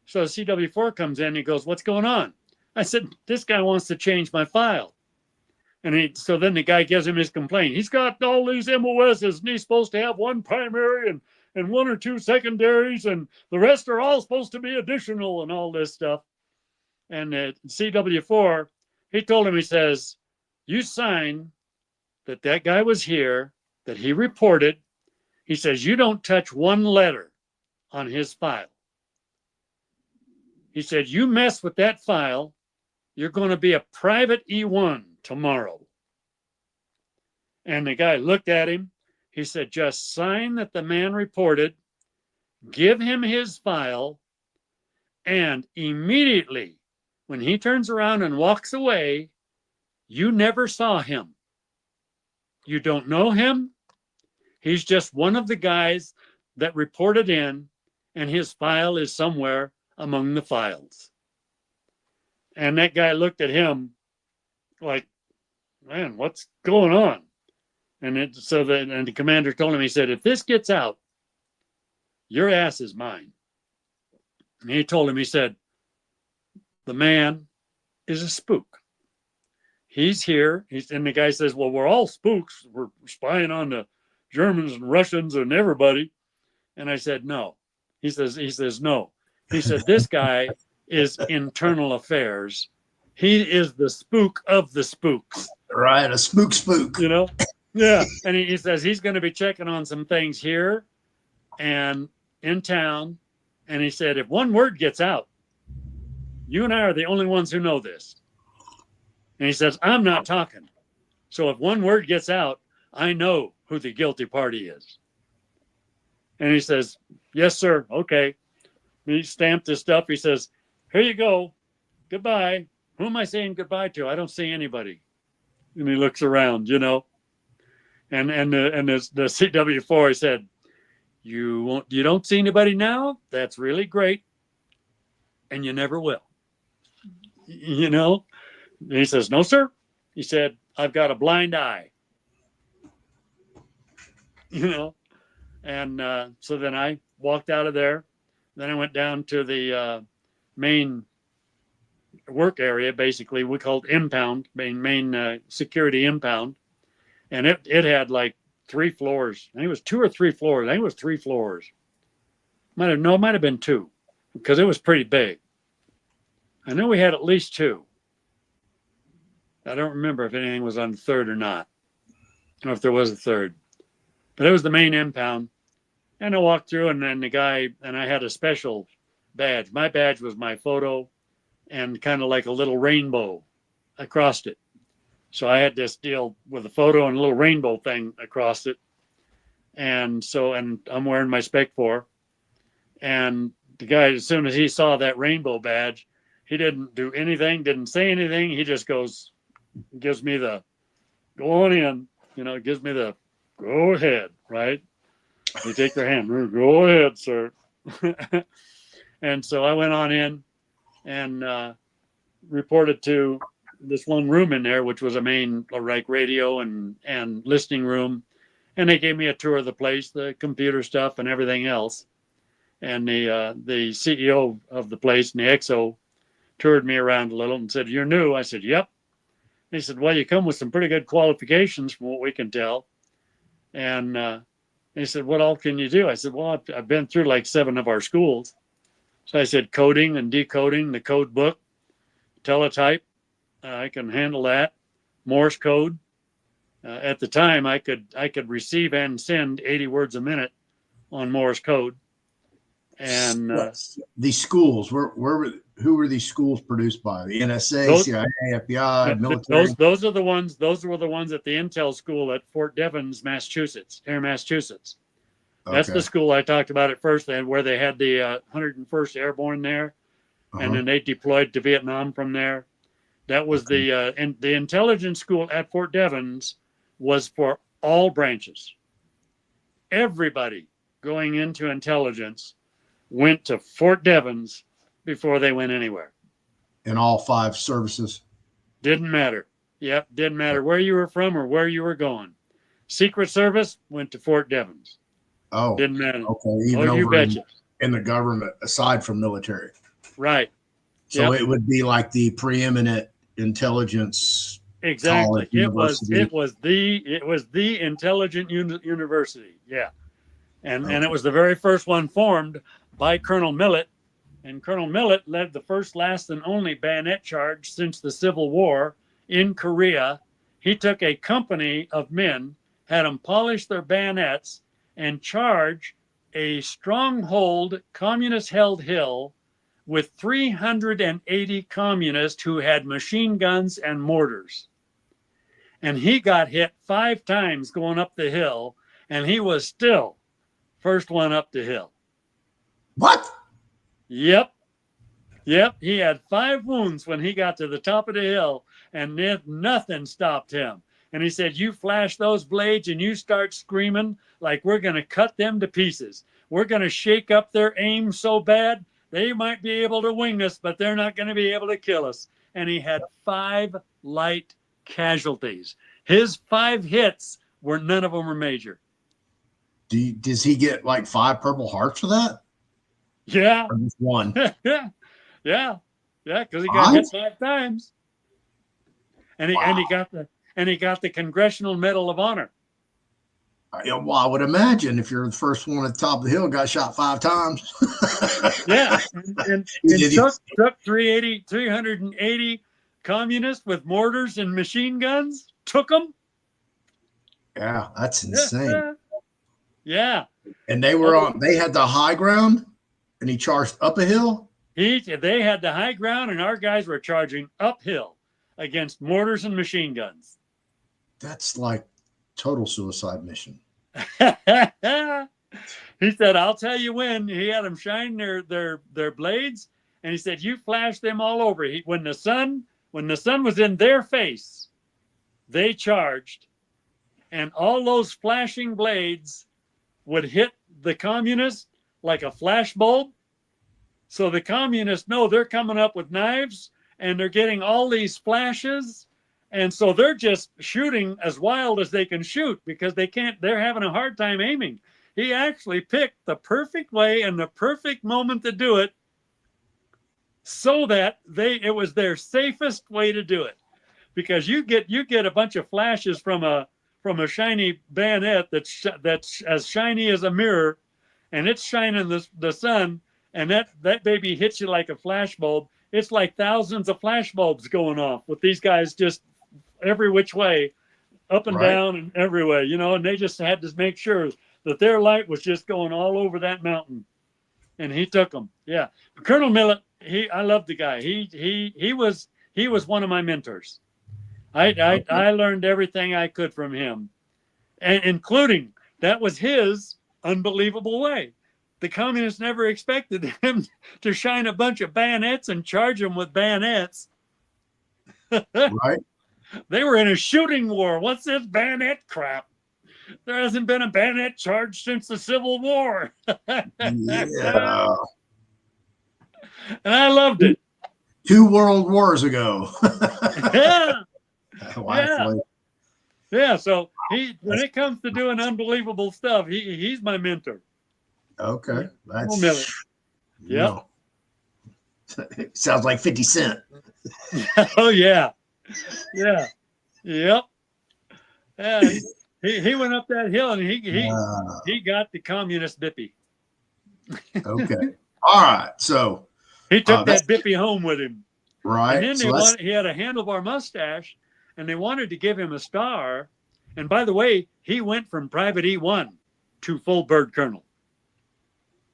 So the CW4 comes in and he goes, what's going on? I said, this guy wants to change my file. And so then the guy gives him his complaint. He's got all these MOSs and he's supposed to have one primary and one or two secondaries and the rest are all supposed to be additional and all this stuff. And CW4, he told him, he says, you sign that guy was here, that he reported. He says, you don't touch one letter on his file. He said, you mess with that file, you're going to be a private E1 tomorrow. And the guy looked at him. He said, just sign that the man reported, give him his file, and immediately when he turns around and walks away, you never saw him. You don't know him. He's just one of the guys that reported in, and his file is somewhere among the files. And that guy looked at him like, man, what's going on? And the commander told him, he said, if this gets out, your ass is mine. And he told him, he said, the man is a spook. He's here. And the guy says, well, we're all spooks. We're spying on the Germans and Russians and everybody. And I said, no. He says, no. He said, this guy is internal affairs. He is the spook of the spooks. Right, a spook. You know? Yeah. And he says he's going to be checking on some things here and in town. And he said, if one word gets out, you and I are the only ones who know this. And he says, I'm not talking. So if one word gets out, I know who the guilty party is. And he says, yes, sir. Okay. He stamped his stuff. He says, here you go. Goodbye. Who am I saying goodbye to? I don't see anybody. And he looks around, you know. And the CW4, he said, you don't see anybody now? That's really great. And you never will. You know? And he says, no, sir. He said, I've got a blind eye. You know? And so then I walked out of there. Then I went down to the main work area, basically. We called impound, main security impound. And it had like 3 floors. I think it was 2 or 3 floors. I think it was 3 floors. It might have been 2 because it was pretty big. I know we had at least 2. I don't remember if anything was on the 3rd or not, or if there was a 3rd. But it was the main impound. And I walked through, and then I had a special badge. My badge was my photo and kind of like a little rainbow across it. So I had this deal with a photo and a little rainbow thing across it. And I'm wearing my Spec 4. And the guy, as soon as he saw that rainbow badge, he didn't do anything, didn't say anything. He just gives me the, go on in, gives me the, go ahead, right? They take their hand, go ahead, sir. And so I went on in and reported to this one room in there, which was a main radio and listening room. And they gave me a tour of the place, the computer stuff and everything else. And the CEO of the place, and the XO, toured me around a little and said, you're new? I said, yep. And he said, well, you come with some pretty good qualifications from what we can tell. And he said, what all can you do? I said, well, I've been through like 7 of our schools. So I said, coding and decoding the code book, teletype, I can handle that. Morse code. At the time, I could receive and send 80 words a minute on Morse code. And these schools, who were these schools produced by? The NSA, CIA, FBI, military. Those were the ones at the Intel school at Fort Devens, Massachusetts, Massachusetts. That's the school I talked about at first, where they had the 101st Airborne there, and then they deployed to Vietnam from there. That was the intelligence school at Fort Devens was for all branches. Everybody going into intelligence went to Fort Devens before they went anywhere. In all 5 services. Didn't matter. Yep, didn't matter where you were from or where you were going. Secret Service went to Fort Devens. Oh, didn't matter. Okay, even you over betcha. In the government, aside from military. Right. So It would be like the preeminent intelligence. Exactly. It was the intelligent university. Yeah. And it was the very first one formed by Colonel Millett. And Colonel Millett led the first, last, and only bayonet charge since the Civil War in Korea. He took a company of men, had them polish their bayonets, and charge a stronghold, communist-held hill with 380 communists who had machine guns and mortars. And he got hit 5 times going up the hill, and he was still first one up the hill. What? Yep. He had 5 wounds when he got to the top of the hill, and nothing stopped him. And he said, you flash those blades and you start screaming like we're going to cut them to pieces. We're going to shake up their aim so bad, they might be able to wing us, but they're not going to be able to kill us. And he had 5 light casualties. His 5 hits none of them were major. Does he get like 5 Purple Hearts for that? Yeah. Or just 1? Yeah, because he got hit 5 times. And he got the Congressional Medal of Honor. Well, I would imagine if you're the first one at the top of the hill, got shot 5 times. Yeah, and took 380 communists with mortars and machine guns. Took them. Yeah, that's insane. Yeah. And they had the high ground, and he charged up a hill. They had the high ground, and our guys were charging uphill against mortars and machine guns. That's like total suicide mission. He said, I'll tell you when. He had them shine their blades, and he said, you flash them all over. When the sun was in their face, they charged, and all those flashing blades would hit the communists like a flash bulb. So the communists know they're coming up with knives, and they're getting all these flashes. And so they're just shooting as wild as they can shoot because they're having a hard time aiming. He actually picked the perfect way and the perfect moment to do it so that it was their safest way to do it. Because you get a bunch of flashes from a shiny bayonet that's as shiny as a mirror, and it's shining the sun, and that baby hits you like a flash bulb. It's like thousands of flash bulbs going off with these guys just every which way, up and down and every way, and they just had to make sure that their light was just going all over that mountain. And he took them. Yeah. But Colonel Millett, I love the guy. He was one of my mentors. I learned everything I could from him, and including that was his unbelievable way. The communists never expected him to shine a bunch of bayonets and charge them with bayonets. Right. They were in a shooting war. What's this bayonet crap? There hasn't been a bayonet charge since the Civil War. Yeah. And I loved it. 2 world wars ago. Yeah. Yeah. Yeah. So when it comes to doing unbelievable stuff, he's my mentor. Okay. That's yeah. Sounds like 50 Cent. Oh yeah. Yeah. Yep. Yeah. He went up that hill and he got the communist bippy. Okay. All right. So he took that bippy home with him. Right. And then he had a handlebar mustache, and they wanted to give him a star. And by the way, he went from Private E1 to full bird colonel.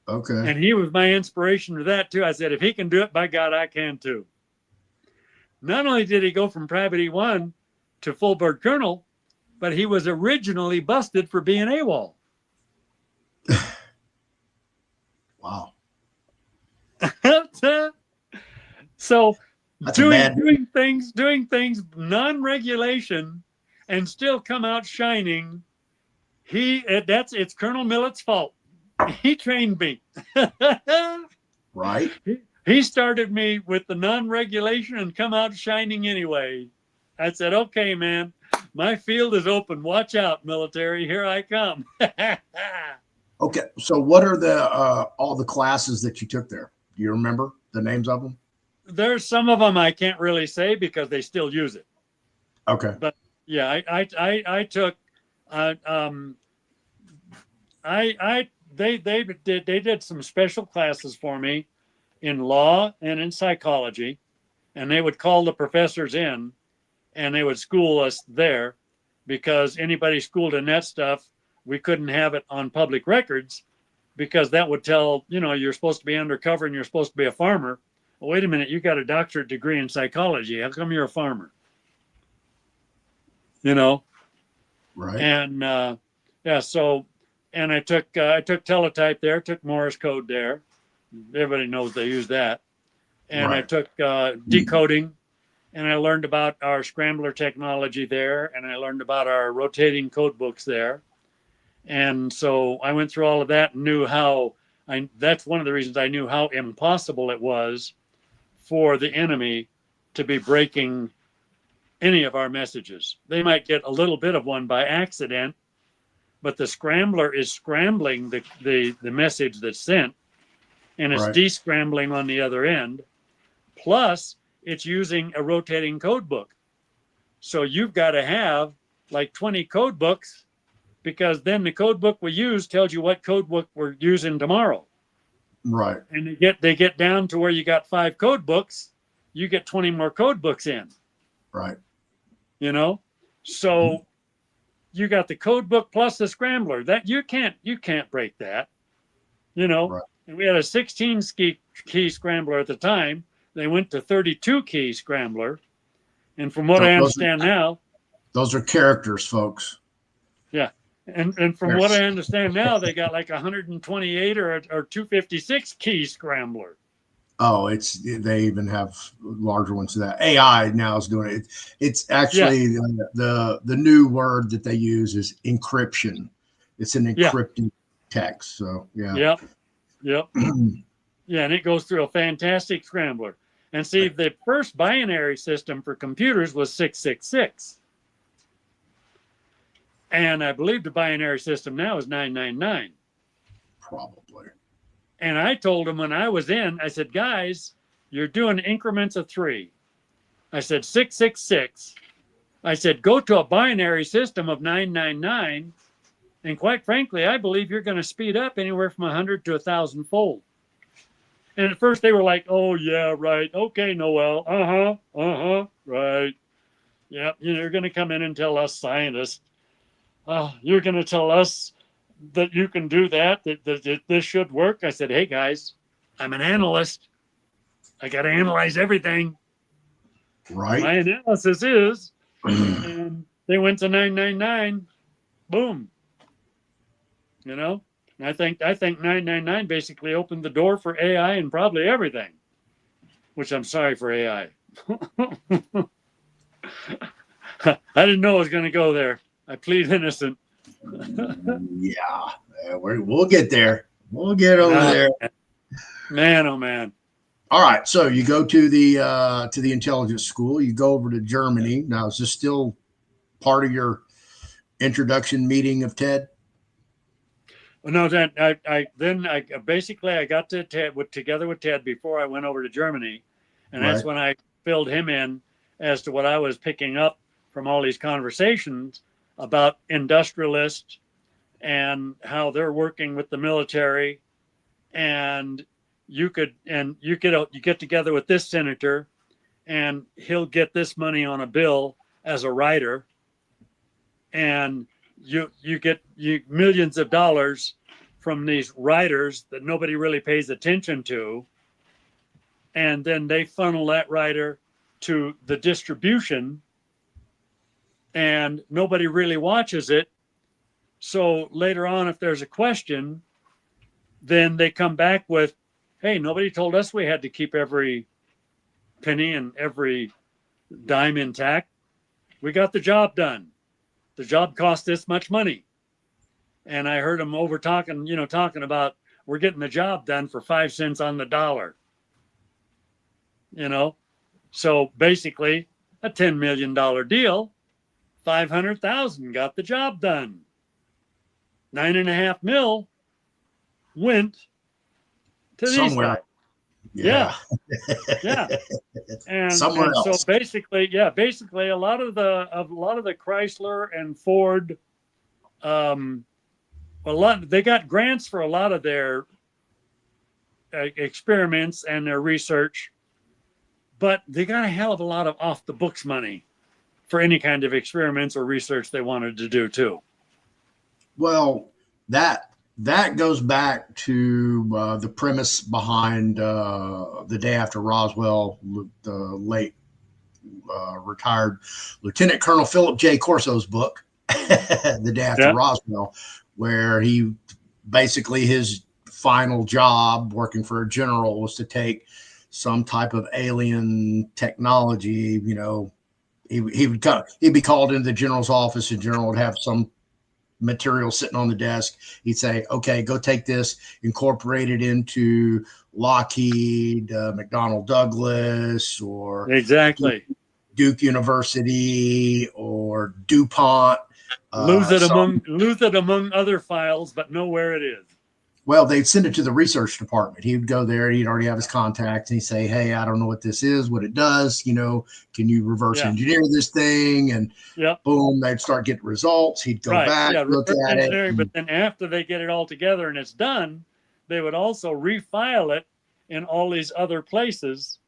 Okay. And he was my inspiration for that too. I said, if he can do it, by God, I can too. Not only did he go from Private E1 to full bird colonel, but he was originally busted for being AWOL. Wow. So doing things non-regulation and still come out shining. It's Colonel Millett's fault. He trained me. Right. He started me with the non-regulation and come out shining anyway. I said, okay, man, my field is open. Watch out, military. Here I come. Okay. So what are the all the classes that you took there? Do you remember the names of them? There's some of them I can't really say because they still use it. Okay. But yeah, I took, they did some special classes for me in law and in psychology, and they would call the professors in and they would school us there because anybody schooled in that stuff, we couldn't have it on public records because that would tell, you're supposed to be undercover and you're supposed to be a farmer. Well, wait a minute, you got a doctorate degree in psychology. How come you're a farmer? Right. And yeah, so, and I took teletype there, took Morse code there. Everybody knows they use that. And I Right. took decoding, and I learned about our scrambler technology there, and I learned about our rotating code books there. And so I went through all of that and knew that's one of the reasons I knew how impossible it was for the enemy to be breaking any of our messages. They might get a little bit of one by accident, but the scrambler is scrambling the message that's sent, and it's Right. descrambling on the other end. Plus, it's using a rotating code book. So you've got to have like 20 code books because then the code book we use tells you what code book we're using tomorrow. Right. And they get down to where you got 5 code books, you get 20 more code books in. Right. So you got the code book plus the scrambler. That you can't break that. Right. And we had a 16 key scrambler at the time. They went to 32 key scrambler. And from what I understand now, those are characters, folks. Yeah. And from what I understand now, they got like 128 or 256 key scrambler. Oh, they even have larger ones than that. AI now is doing it. It's actually the new word that they use is encryption. It's an encrypted text. So Yep. Yeah, and it goes through a fantastic scrambler. And see, the first binary system for computers was 666. And I believe the binary system now is 999. Probably. And I told them when I was in, I said, guys, you're doing increments of 3. I said, 666. I said, go to a binary system of 999. And quite frankly, I believe you're going to speed up anywhere from 100 to 1,000 fold. And at first they were like, oh, yeah, right. Okay, Noel. Right. Yeah, you're going to come in and tell us scientists. You're going to tell us that you can do that this should work. I said, hey, guys, I'm an analyst. I got to analyze everything. Right. My analysis is, and they went to 999. Boom. And I think 999 basically opened the door for AI and probably everything, which I'm sorry for AI. I didn't know it was going to go there. I plead innocent. Yeah, we'll get there. We'll get over there. Man, oh man. All right, so you go to the intelligence school. You go over to Germany. Now, is this still part of your introduction meeting of Ted? No, then I basically I got to Ted together with Ted before I went over to Germany, and that's when I filled him in as to what I was picking up from all these conversations about industrialists and how they're working with the military, and you get together with this senator, and he'll get this money on a bill as a writer, and you get millions of dollars from these writers that nobody really pays attention to, and then they funnel that writer to the distribution, and nobody really watches it. So later on, if there's a question, then they come back with, hey, nobody told us we had to keep every penny and every dime intact. We got the job done. The job cost this much money. and I heard him over talking, talking about we're getting the job done for 5 cents on the dollar. So basically a $10 million deal, 500,000 got the job done. 9.5 mil went to these Somewhere. guys. Yeah. And Somewhere so else. basically a lot of the Chrysler and Ford, they got grants for a lot of their experiments and their research, but they got a hell of a lot of off the books money for any kind of experiments or research they wanted to do too. Well, that goes back to the premise behind The Day After Roswell, the late retired Lieutenant Colonel Philip J. Corso's book, The Day After Roswell, where he basically his final job working for a general was to take some type of alien technology. He'd be called into the general's office. The general would have some material sitting on the desk. He'd say, okay, go take this, incorporate it into Lockheed, McDonnell Douglas, or exactly Duke University or DuPont. Lose it among other files, but know where it is. Well, they'd send it to the research department. He would go there. He'd already have his contacts, and he'd say, "Hey, I don't know what this is, what it does. Can you reverse engineer this thing?" And boom, they'd start getting results. He'd go back, look at it. But then after they get it all together and it's done, they would also refile it in all these other places,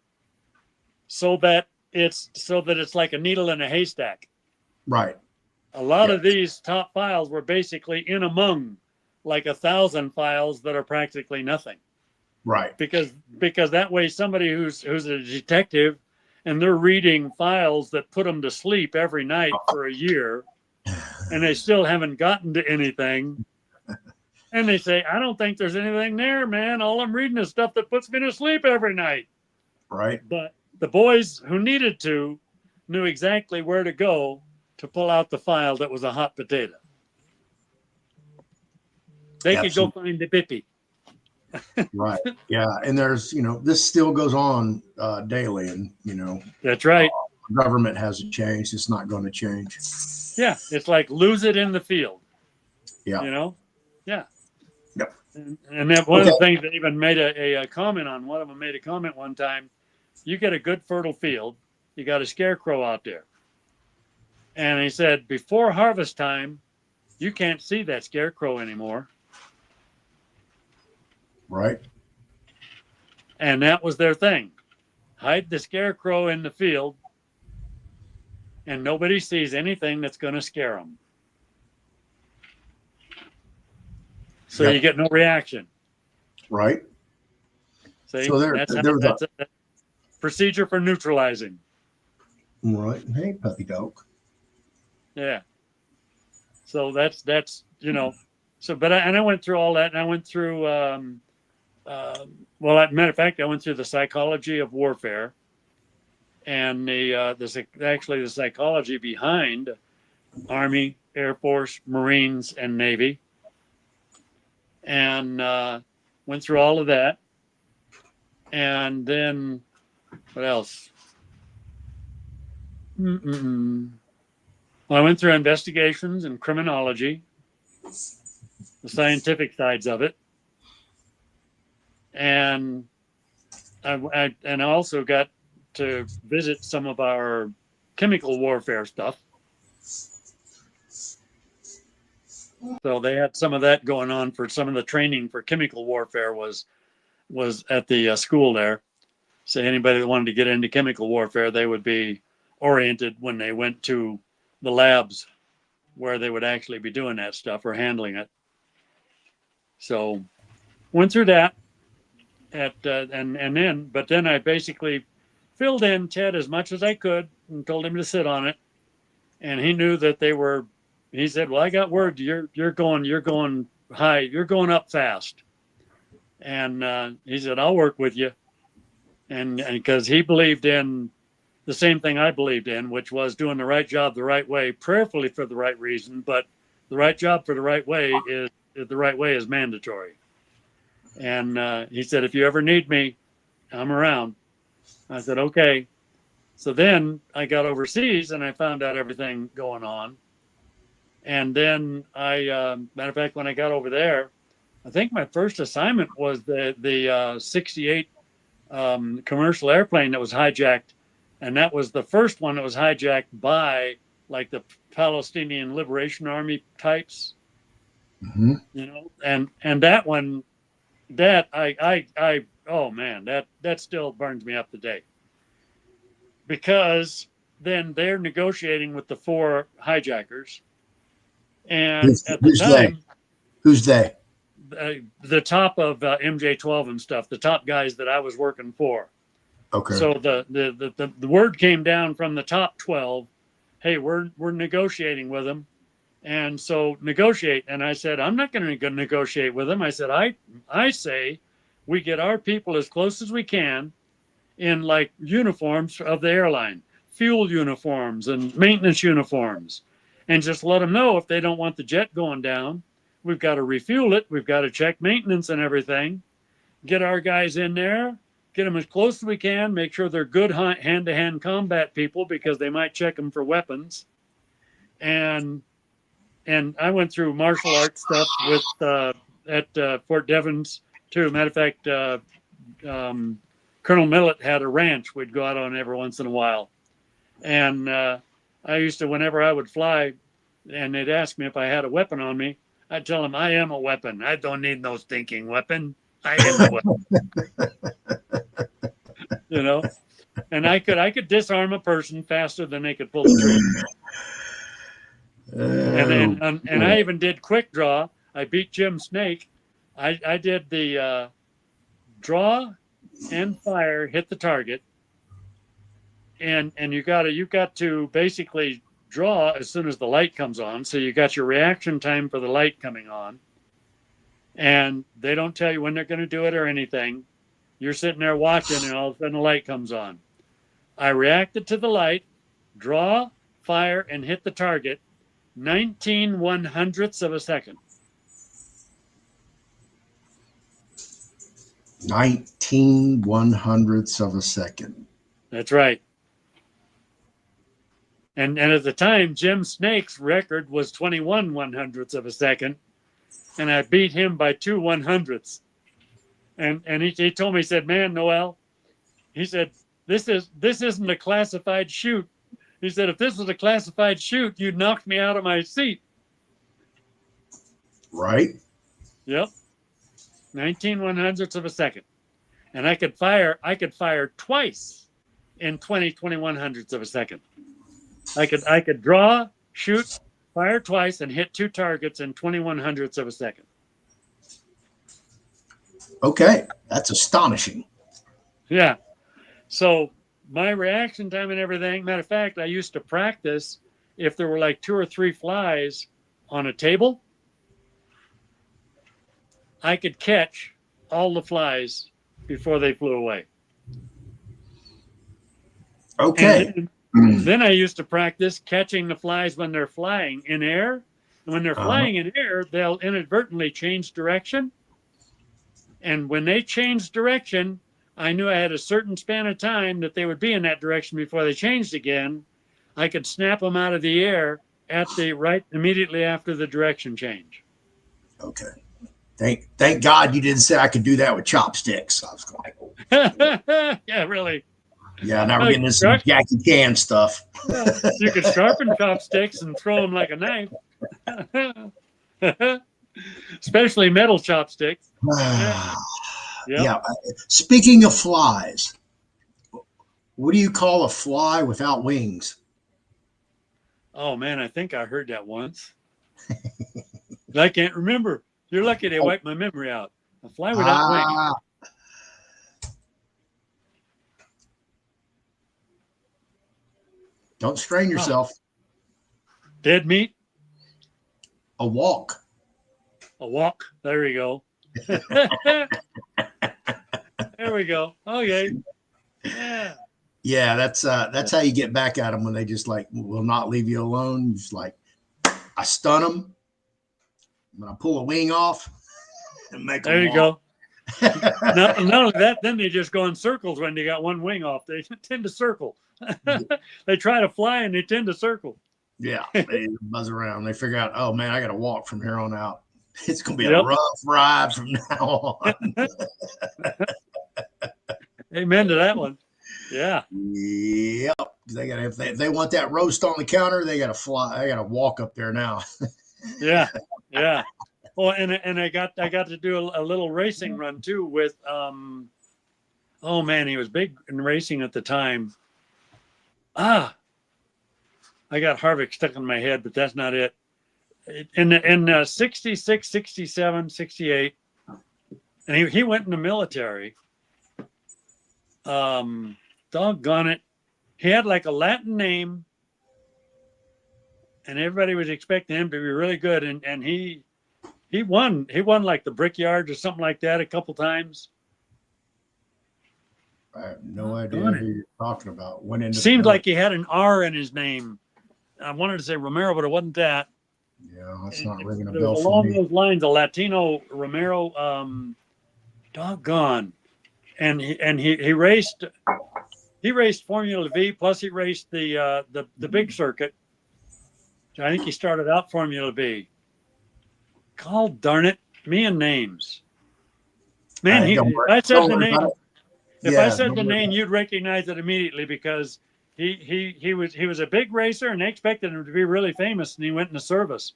so that it's like a needle in a haystack. Right. A lot of these top files were basically in among like 1,000 files that are practically nothing. Right. Because that way somebody who's a detective and they're reading files that put them to sleep every night for a year and they still haven't gotten to anything. And they say, I don't think there's anything there, man. All I'm reading is stuff that puts me to sleep every night. Right. But the boys who needed to knew exactly where to go to pull out the file that was a hot potato. They could go find the bippy. Right. Yeah. And there's, this still goes on daily. And, that's right. Government hasn't changed. It's not going to change. Yeah. It's like lose it in the field. Yeah. Yeah. Yep. And then one of the things that even made a comment on, one of them made a comment one time, you get a good fertile field, you got a scarecrow out there. And he said, before harvest time, you can't see that scarecrow anymore. Right. And that was their thing. Hide the scarecrow in the field, and nobody sees anything that's going to scare them. So you get no reaction. Right. See? So that's a procedure for neutralizing. Right. Hey, puppy dog. Yeah. So that's So, but I went through all that, and I went through. Well, as a matter of fact, I went through the psychology of warfare, and the psychology behind Army, Air Force, Marines, and Navy, and went through all of that, and then what else? Well, I went through investigations and criminology, the scientific sides of it, and I also got to visit some of our chemical warfare stuff. So they had some of that going on for some of the training for chemical warfare was at the school there. So anybody that wanted to get into chemical warfare, they would be oriented when they went to the labs where they would actually be doing that stuff or handling it. So went through that but then I basically filled in Ted as much as I could and told him to sit on it. And he knew that he said, well, I got word you're going high, you're going up fast. And he said, I'll work with you. And because he believed in the same thing I believed in, which was doing the right job the right way, prayerfully for the right reason, but the right job for the right way is mandatory. And he said, if you ever need me, I'm around. I said, okay. So then I got overseas and I found out everything going on. And then matter of fact, when I got over there, I think my first assignment was the 68 commercial airplane that was hijacked. And that was the first one that was hijacked by like the Palestinian Liberation Army types, Mm-hmm. you know, and that one, that oh man, that still burns me up today, because then they're negotiating with the 4 hijackers, and at the Who's they? time, Who's they? the top of MJ12 and stuff, the top guys that I was working for. Okay. So the word came down from the top 12, hey, we're negotiating with them. And so negotiate. And I said, I'm not going to negotiate with them. I said, I say we get our people as close as we can in like uniforms of the airline, fuel uniforms and maintenance uniforms, and just let them know if they don't want the jet going down, we've got to refuel it. We've got to check maintenance and everything. Get our guys in there, get them as close as we can, make sure they're good hand-to-hand combat people, because they might check them for weapons. And I went through martial arts stuff with at Fort Devens too. Matter of fact, Colonel Millett had a ranch we'd go out on every once in a while, and I used to, whenever I would fly, and they'd ask me if I had a weapon on me, I'd tell them I am a weapon. I don't need no stinking weapon. I am a weapon. You know, and I could disarm a person faster than they could pull the trigger. And I even did quick draw. I beat Jim Snake. I did the draw and fire, hit the target, and you got to basically draw as soon as the light comes on. So you got your reaction time for the light coming on, and they don't tell you when they're going to do it or anything. You're sitting there watching, and all of a sudden the light comes on. I reacted to the light, draw, fire, and hit the target. 19 one-hundredths of a second. 19 one-hundredths of a second. That's right. And at the time, Jim Snake's record was 21 one-hundredths of a second, and I beat him by 2 one-hundredths. And he told me, he said, man, Noel, he said, this isn't a classified shoot. He said, if this was a classified shoot, you'd knock me out of my seat. Right. Yep. 19 one-hundredths of a second. And I could fire twice in 21 hundredths of a second. I could draw, shoot, fire twice, and hit 2 targets in 21 hundredths of a second. Okay. That's astonishing. Yeah. So my reaction time and everything, matter of fact, I used to practice if there were like 2 or 3 flies on a table, I could catch all the flies before they flew away. Okay. Then I used to practice catching the flies when they're flying in air. And when they're flying in air, they'll inadvertently change direction. And when they changed direction, I knew I had a certain span of time that they would be in that direction before they changed again. I could snap them out of the air at the right immediately after the direction change. Okay. Thank God you didn't say I could do that with chopsticks. I was like, oh. Yeah, really. Yeah, now we're getting into some Jackie Chan stuff. You could sharpen chopsticks and throw them like a knife. Especially metal chopsticks. Yep. Yeah. Speaking of flies, what do you call a fly without wings? Oh, man, I think I heard that once. I can't remember. You're lucky they wiped my memory out. A fly without wings. Don't strain yourself. Dead meat? A walk. A walk. There we go. There we go. Okay. Yeah. Yeah, that's how you get back at them when they just like will not leave you alone. Just like I stun them, when I pull a wing off and make There you walk. go. Not only that, then they just go in circles when they got one wing off. They tend to circle. They try to fly and they tend to circle. Yeah, they buzz around. They figure out, oh man, I got to walk from here on out. It's going to be a Yep. rough ride from now on. Amen to that one. Yeah. Yep. They got if they want that roast on the counter, they got to fly. I got to walk up there now. Yeah. Yeah. Oh, and I got to do a little racing run too with oh man, he was big in racing at the time. I got Harvick stuck in my head, but that's not it. In 66, 67, 68, and he went in the military. Doggone it. He had like a Latin name, and everybody was expecting him to be really good. And he won like the Brickyards or something like that a couple times. I have no idea who you're talking about. Went into Seemed like he had an R in his name. I wanted to say Romero, but it wasn't that. Yeah, that's not ringing a It bell was for along me. those lines, a Latino Romero. Doggone. And he raced Formula V, plus he raced the big circuit. I think he started out Formula V. God darn it, me and names. Man, if I said the name, you'd recognize it immediately because he was a big racer and they expected him to be really famous, and he went in the service.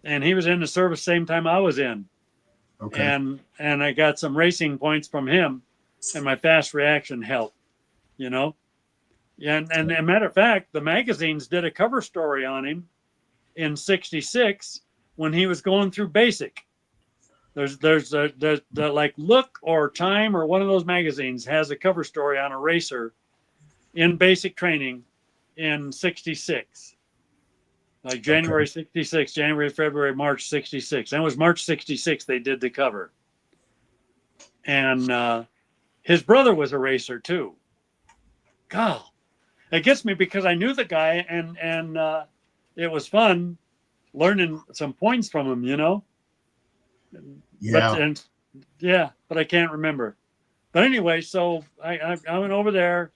And he was in the service same time I was in. Okay. And I got some racing points from him, and my fast reaction helped, you know. Yeah, and a matter of fact, the magazines did a cover story on him in '66 when he was going through basic. There's the like Look or Time or one of those magazines has a cover story on a racer in basic training in '66. Like January '66, January, February, March '66. That was March '66 they did the cover. And his brother was a racer too. God, it gets me because I knew the guy and it was fun learning some points from him, you know? Yeah. But I can't remember. But anyway, so I went over there.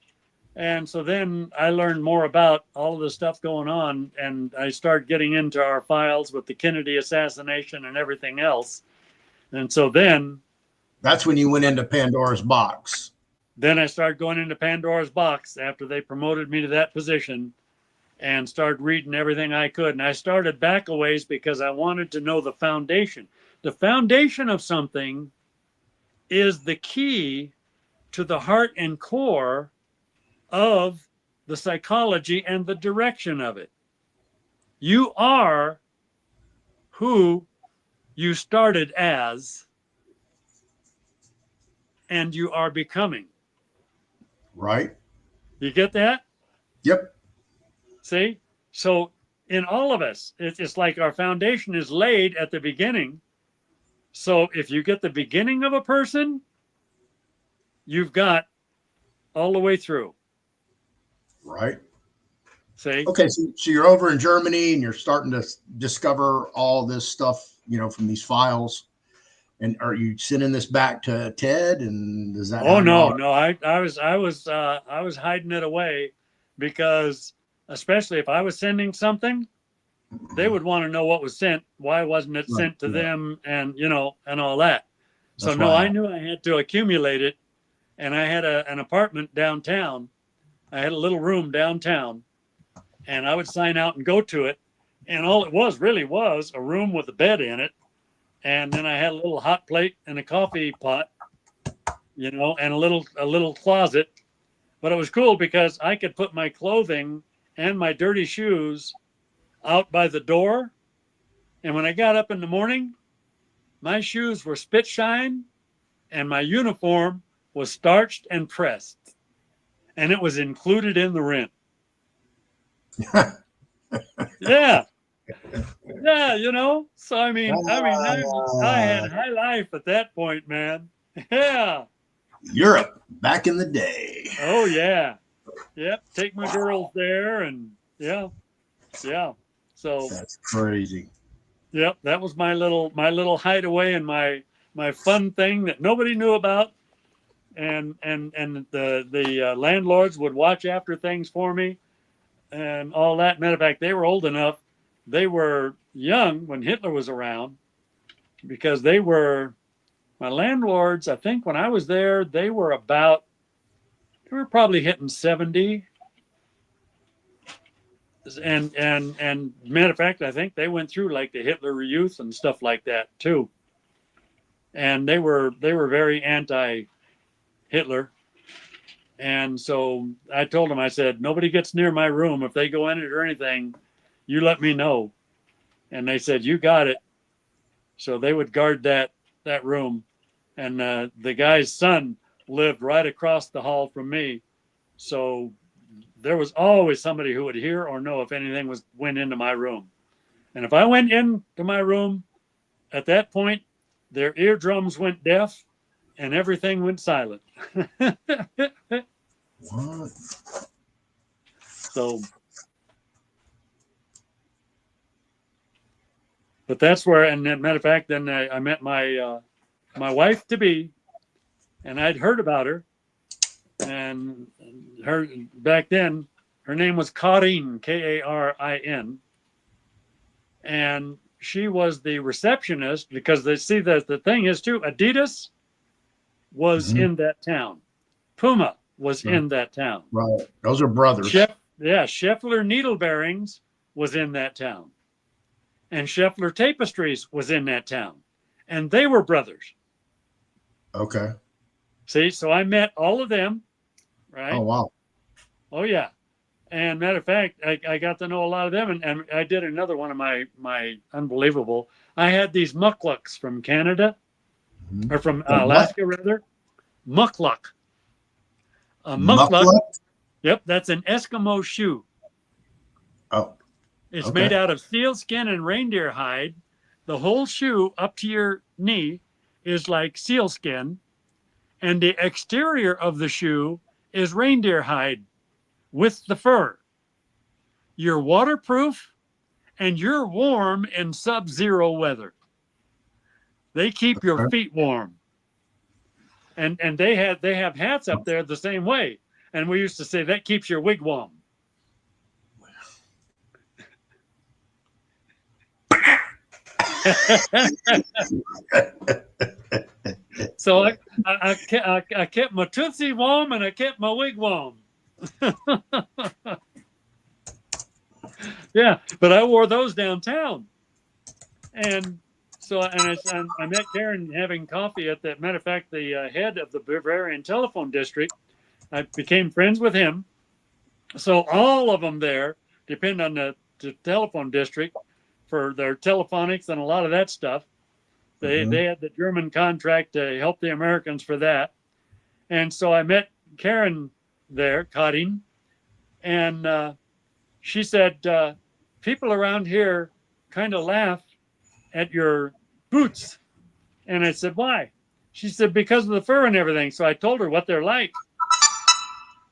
And so then I learned more about all of the stuff going on, and I started getting into our files with the Kennedy assassination and everything else. And so then that's when you went into Pandora's box. Then I started going into Pandora's box after they promoted me to that position and started reading everything I could. And I started back a ways because I wanted to know the foundation. The foundation of something is the key to the heart and core of the psychology and the direction of it. You are who you started as, and you are becoming. Right. You get that? Yep. See? So in all of us, it's like our foundation is laid at the beginning. So if you get the beginning of a person, you've got all the way through. Right. See? Okay, so you're over in Germany and you're starting to discover all this stuff, you know, from these files. And are you sending this back to Ted? And is that? Oh no, I was hiding it away because especially if I was sending something, they would want to know what was sent. Why wasn't it sent to them? And you know, and all that. So no, I knew I had to accumulate it, and I had an apartment downtown. I had a little room downtown, and I would sign out and go to it, and all it was really was a room with a bed in it, and then I had a little hot plate and a coffee pot, you know, and a little closet. But it was cool because I could put my clothing and my dirty shoes out by the door, and when I got up in the morning, my shoes were spit shine, and my uniform was starched and pressed. And it was included in the rent. Yeah. Yeah, you know. So I had high life at that point, man. Yeah. Europe back in the day. Oh yeah. Yep. Take my girls there and yeah. So that's crazy. Yep, that was my little hideaway and my fun thing that nobody knew about. And the landlords would watch after things for me and all that. Matter of fact, they were old enough. They were young when Hitler was around because they were my landlords. I think when I was there, they were probably hitting 70. And matter of fact, I think they went through like the Hitler Youth and stuff like that too. And they were very anti-Hitler. And so I told them, I said, nobody gets near my room. If they go in it or anything, you let me know. And they said, you got it. So they would guard that room. And the guy's son lived right across the hall from me. So there was always somebody who would hear or know if anything went into my room. And if I went into my room at that point, their eardrums went deaf and everything went silent. What? So, but that's where, and as a matter of fact, then I met my wife to be, and I'd heard about her, and her back then, her name was Karin, Karin, and she was the receptionist because the thing is too, Adidas was in that town, Puma was in that town. Right, those are brothers. Scheffler Needle Bearings was in that town, and Scheffler Tapestries was in that town, and they were brothers. Okay. See, so I met all of them, right? Oh wow. Oh yeah. And matter of fact, I got to know a lot of them, and I did another one of my unbelievable. I had these mucklucks from Canada, or from Alaska rather. Muckluck. A muckluck. Yep, that's an Eskimo shoe. Oh. It's made out of sealskin and reindeer hide. The whole shoe up to your knee is like sealskin, and the exterior of the shoe is reindeer hide with the fur. You're waterproof and you're warm in sub-zero weather. They keep your feet warm. And they have hats up there the same way. And we used to say that keeps your wigwam. So I kept my Tootsie warm and I kept my wigwam. Yeah, but I wore those downtown. And so I met Karen having coffee at the matter of fact, the head of the Bavarian telephone district. I became friends with him. So all of them there depend on the telephone district for their telephonics and a lot of that stuff. They had the German contract to help the Americans for that. And so I met Karen there, Karin, and she said, people around here kind of laugh at your boots. And I said, why? She said, because of the fur and everything. So I told her what they're like.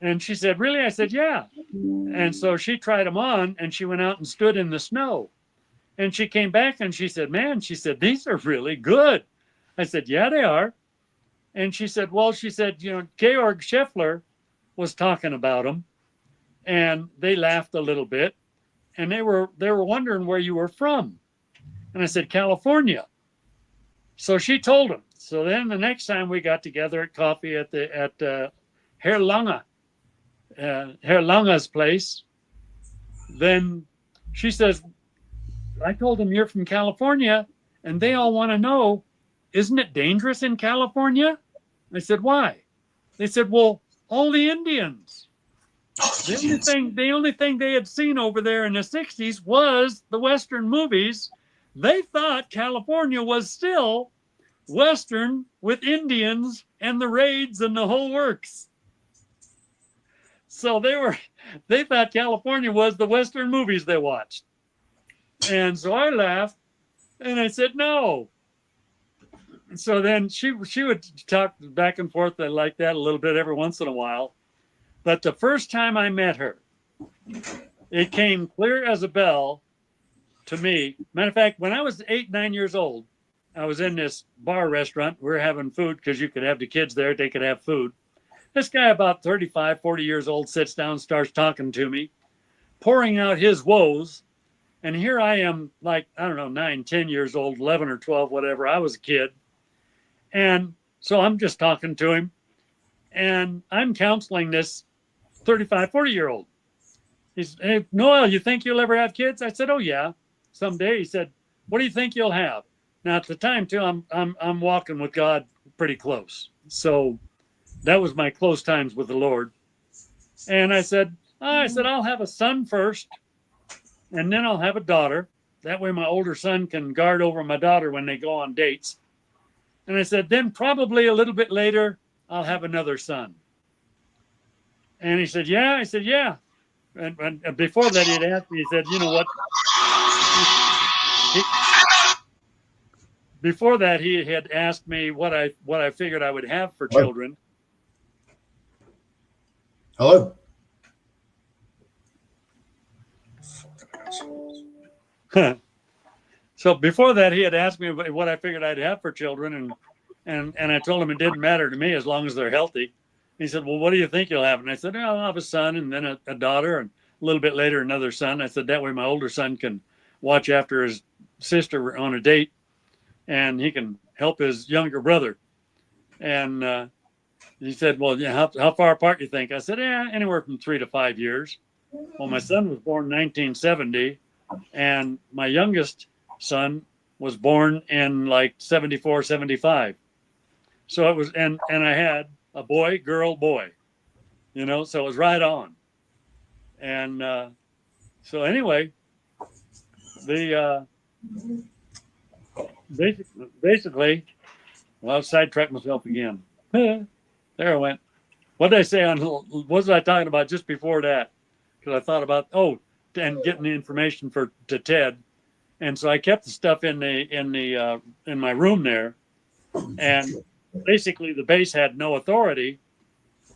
And she said, really? I said, yeah. And so she tried them on and she went out and stood in the snow. And she came back and she said, man, she said, these are really good. I said, yeah, they are. And she said, well, she said, Georg Scheffler was talking about them. And they laughed a little bit. And they were wondering where you were from. And I said, California. So she told him. So then the next time we got together at coffee at Herr Lange's place, then she says, I told them you're from California, and they all want to know, isn't it dangerous in California? I said, why? They said, well, all the Indians. The only thing they had seen over there in the 60s was the Western movies. They thought California was still Western with Indians and the raids and the whole works. So they thought California was the Western movies they watched. And so I laughed and I said, no. So then she would talk back and forth like that a little bit every once in a while. But the first time I met her, it came clear as a bell to me. Matter of fact, when I was 8, 9 years old, I was in this bar restaurant. We were having food because you could have the kids there. They could have food. This guy about 35, 40 years old sits down, starts talking to me, pouring out his woes. And here I am, like, I don't know, 9, 10 years old, 11 or 12, whatever. I was a kid. And so I'm just talking to him. And I'm counseling this 35, 40-year-old. He's, hey, Noel, you think you'll ever have kids? I said, oh, yeah, someday. He said, what do you think you'll have? Now, at the time, too, I'm walking with God pretty close. So that was my close times with the Lord. And I said, I'll have a son first, and then I'll have a daughter. That way my older son can guard over my daughter when they go on dates. And I said, then probably a little bit later, I'll have another son. And he said, yeah. I said, yeah. And before that, he had asked me, he said, you know what? Before that, he had asked me what I figured I would have for children. Hello. So before that, he had asked me what I figured I'd have for children, and I told him it didn't matter to me as long as they're healthy. He said, well, what do you think you'll have? And I said, I'll have a son and then a daughter, and a little bit later another son. I said, that way my older son can watch after his sister on a date, and he can help his younger brother. And he said, well, yeah, how far apart do you think? I said, yeah, anywhere from 3 to 5 years. Well, my son was born in 1970, and my youngest son was born in like 74, 75. So it was, and I had a boy, girl, boy, you know, so it was right on. And so anyway, the basically, well, I'll sidetrack myself again. There I went. What did I say on, what was I talking about just before that? Because I thought about, and getting the information to Ted. And so I kept the stuff in my room there. And basically the base had no authority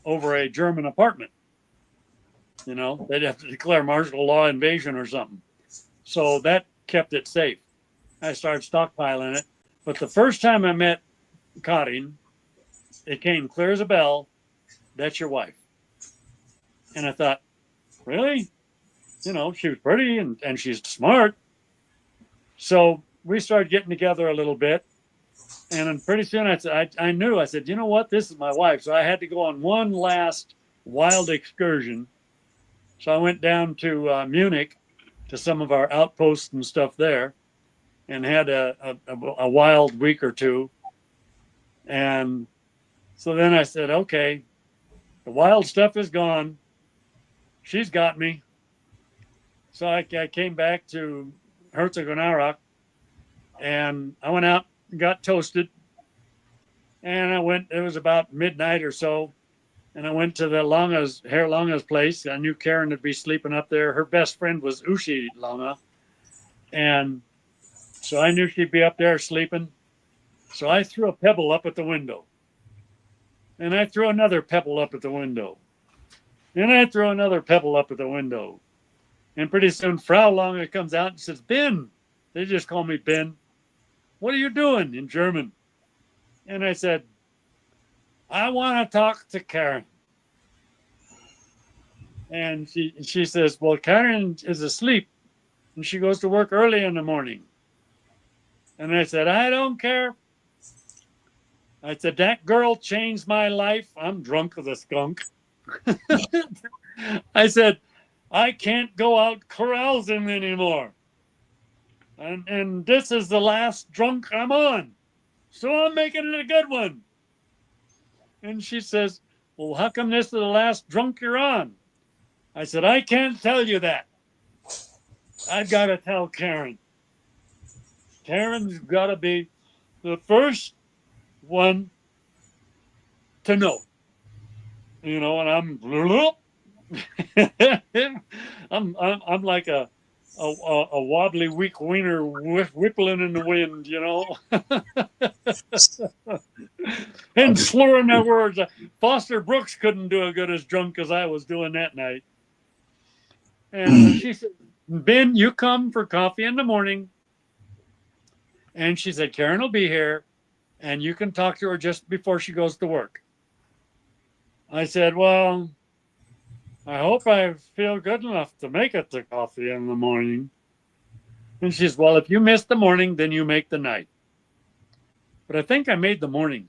over a German apartment. You know, they'd have to declare martial law invasion or something. So that kept it safe. I started stockpiling it. But the first time I met Canines, it came clear as a bell, that's your wife. And I thought, really? You know, she was pretty and she's smart. So we started getting together a little bit. And then pretty soon I said, you know what? This is my wife. So I had to go on one last wild excursion. So I went down to Munich to some of our outposts and stuff there and had a wild week or two. And so then I said, okay, the wild stuff is gone. She's got me. So I came back to Herzegovina and I went out and got toasted. And it was about midnight or so. And I went to the Herr Lange's place. I knew Karen would be sleeping up there. Her best friend was Uschi Lange. And so I knew she'd be up there sleeping. So I threw a pebble up at the window. And I threw another pebble up at the window. And I threw another pebble up at the window. And pretty soon Frau Lange comes out and says, Ben. They just call me Ben. What are you doing in German? And I said, I want to talk to Karen. And she says, well, Karen is asleep and she goes to work early in the morning. And I said, I don't care. I said, that girl changed my life. I'm drunk as a skunk. I said, I can't go out carousing anymore. And this is the last drunk I'm on. So I'm making it a good one. And she says, well, how come this is the last drunk you're on? I said, I can't tell you that. I've got to tell Karen. Karen's got to be the first one to know. You know, and I'm like a wobbly, weak wiener whippling in the wind, you know, and slurring my words. Foster Brooks couldn't do as good as drunk as I was doing that night. And she said, Ben, you come for coffee in the morning. And she said, Karen will be here and you can talk to her just before she goes to work. I said, well, I hope I feel good enough to make it to coffee in the morning. And she says, well, if you miss the morning, then you make the night. But I think I made the morning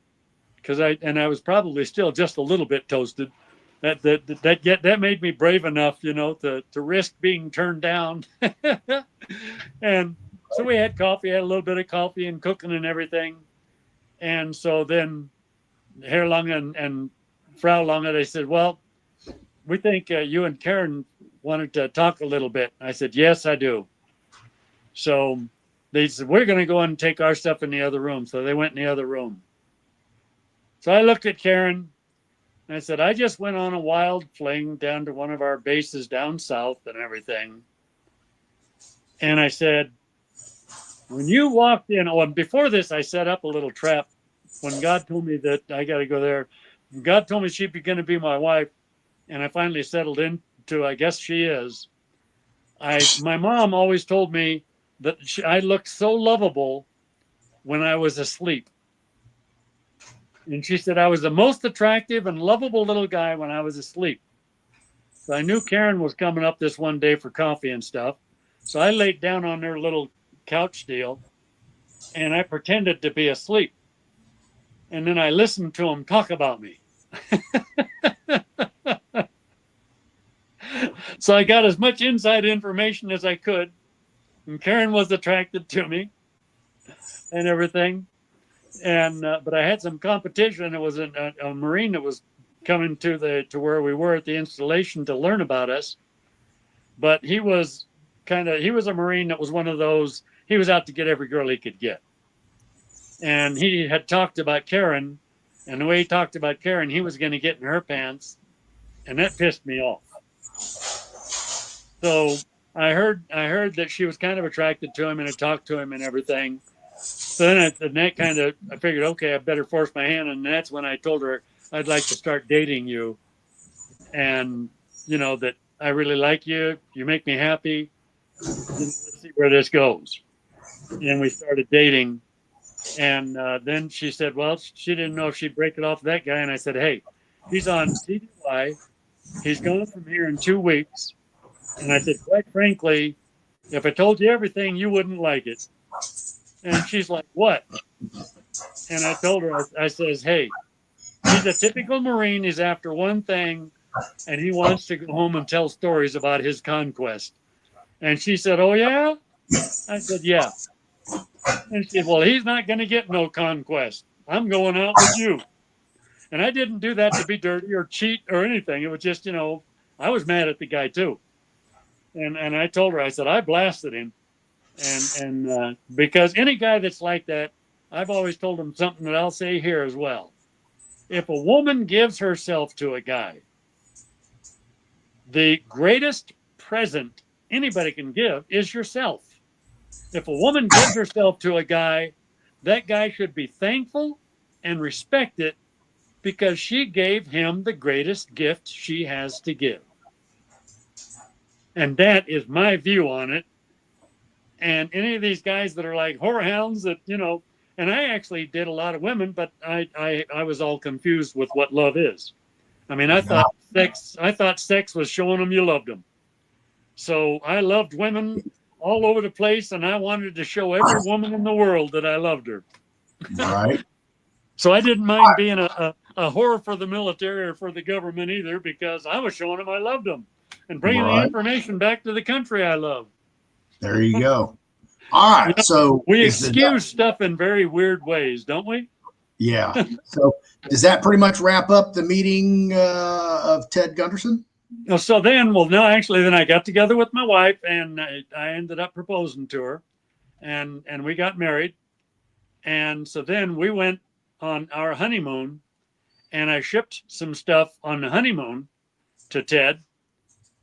because I was probably still just a little bit toasted. That made me brave enough, to risk being turned down. And so we had coffee, had a little bit of coffee and cooking and everything. And so then Herr Lange and Frau Lange, they said, well, we think you and Karen wanted to talk a little bit. I said, yes, I do. So they said, we're going to go and take our stuff in the other room. So they went in the other room. So I looked at Karen and I said, I just went on a wild fling down to one of our bases down south and everything. And I said, when you walked in, oh, and before this, I set up a little trap. When God told me that I got to go there, God told me she'd be going to be my wife. And I finally settled into, I guess she is. My mom always told me that I looked so lovable when I was asleep. And she said I was the most attractive and lovable little guy when I was asleep. So I knew Karen was coming up this one day for coffee and stuff. So I laid down on their little couch deal and I pretended to be asleep. And then I listened to them talk about me. So I got as much inside information as I could. And Karen was attracted to me and everything. And but I had some competition. It was a Marine that was coming to where we were at the installation to learn about us. But he was a Marine that was one of those, he was out to get every girl he could get. And he had talked about Karen, and the way he talked about Karen, he was going to get in her pants, and that pissed me off. So I heard that she was kind of attracted to him and had talked to him and everything. So then I figured, okay, I better force my hand. And that's when I told her I'd like to start dating you. And, that I really like you. You make me happy. Let's see where this goes. And we started dating. And then she said, well, she didn't know if she'd break it off with that guy. And I said, hey, he's on CDY. He's going from here in 2 weeks. And I said, quite frankly, if I told you everything, you wouldn't like it. And she's like, what? And I told her, I says, hey, he's a typical Marine. He's after one thing, and he wants to go home and tell stories about his conquest. And she said, oh, yeah? I said, yeah. And she said, well, he's not going to get no conquest. I'm going out with you. And I didn't do that to be dirty or cheat or anything. It was just, I was mad at the guy, too. And I told her, I said, I blasted him. And because any guy that's like that, I've always told him something that I'll say here as well. If a woman gives herself to a guy, the greatest present anybody can give is yourself. If a woman gives herself to a guy, that guy should be thankful and respect it because she gave him the greatest gift she has to give. And that is my view on it. And any of these guys that are like whorehounds that, and I actually did a lot of women, but I was all confused with what love is. I mean, I thought sex was showing them you loved them. So I loved women all over the place, and I wanted to show every woman in the world that I loved her. Right. So I didn't mind being a whore for the military or for the government either, because I was showing them I loved them and bringing the information back to the country I love. There you go. All right. So we excuse stuff in very weird ways, don't we? Yeah. So does that pretty much wrap up the meeting of Ted Gunderson? So then, then I got together with my wife and I ended up proposing to her and we got married. And so then we went on our honeymoon and I shipped some stuff on the honeymoon to Ted.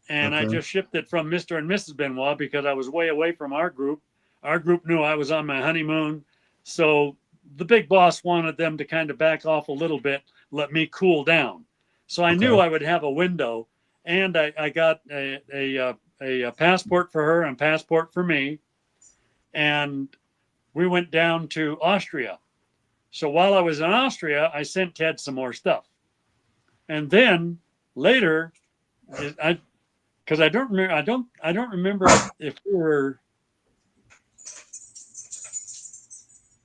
And I just shipped it from Mr. and Mrs. Benoist because I was way away from our group. Our group knew I was on my honeymoon. So the big boss wanted them to kind of back off a little bit, let me cool down. So I knew I would have a window. And I got a a passport for her and passport for me. And we went down to Austria. So while I was in Austria, I sent Ted some more stuff. And then later, because I don't remember, I don't remember if we were.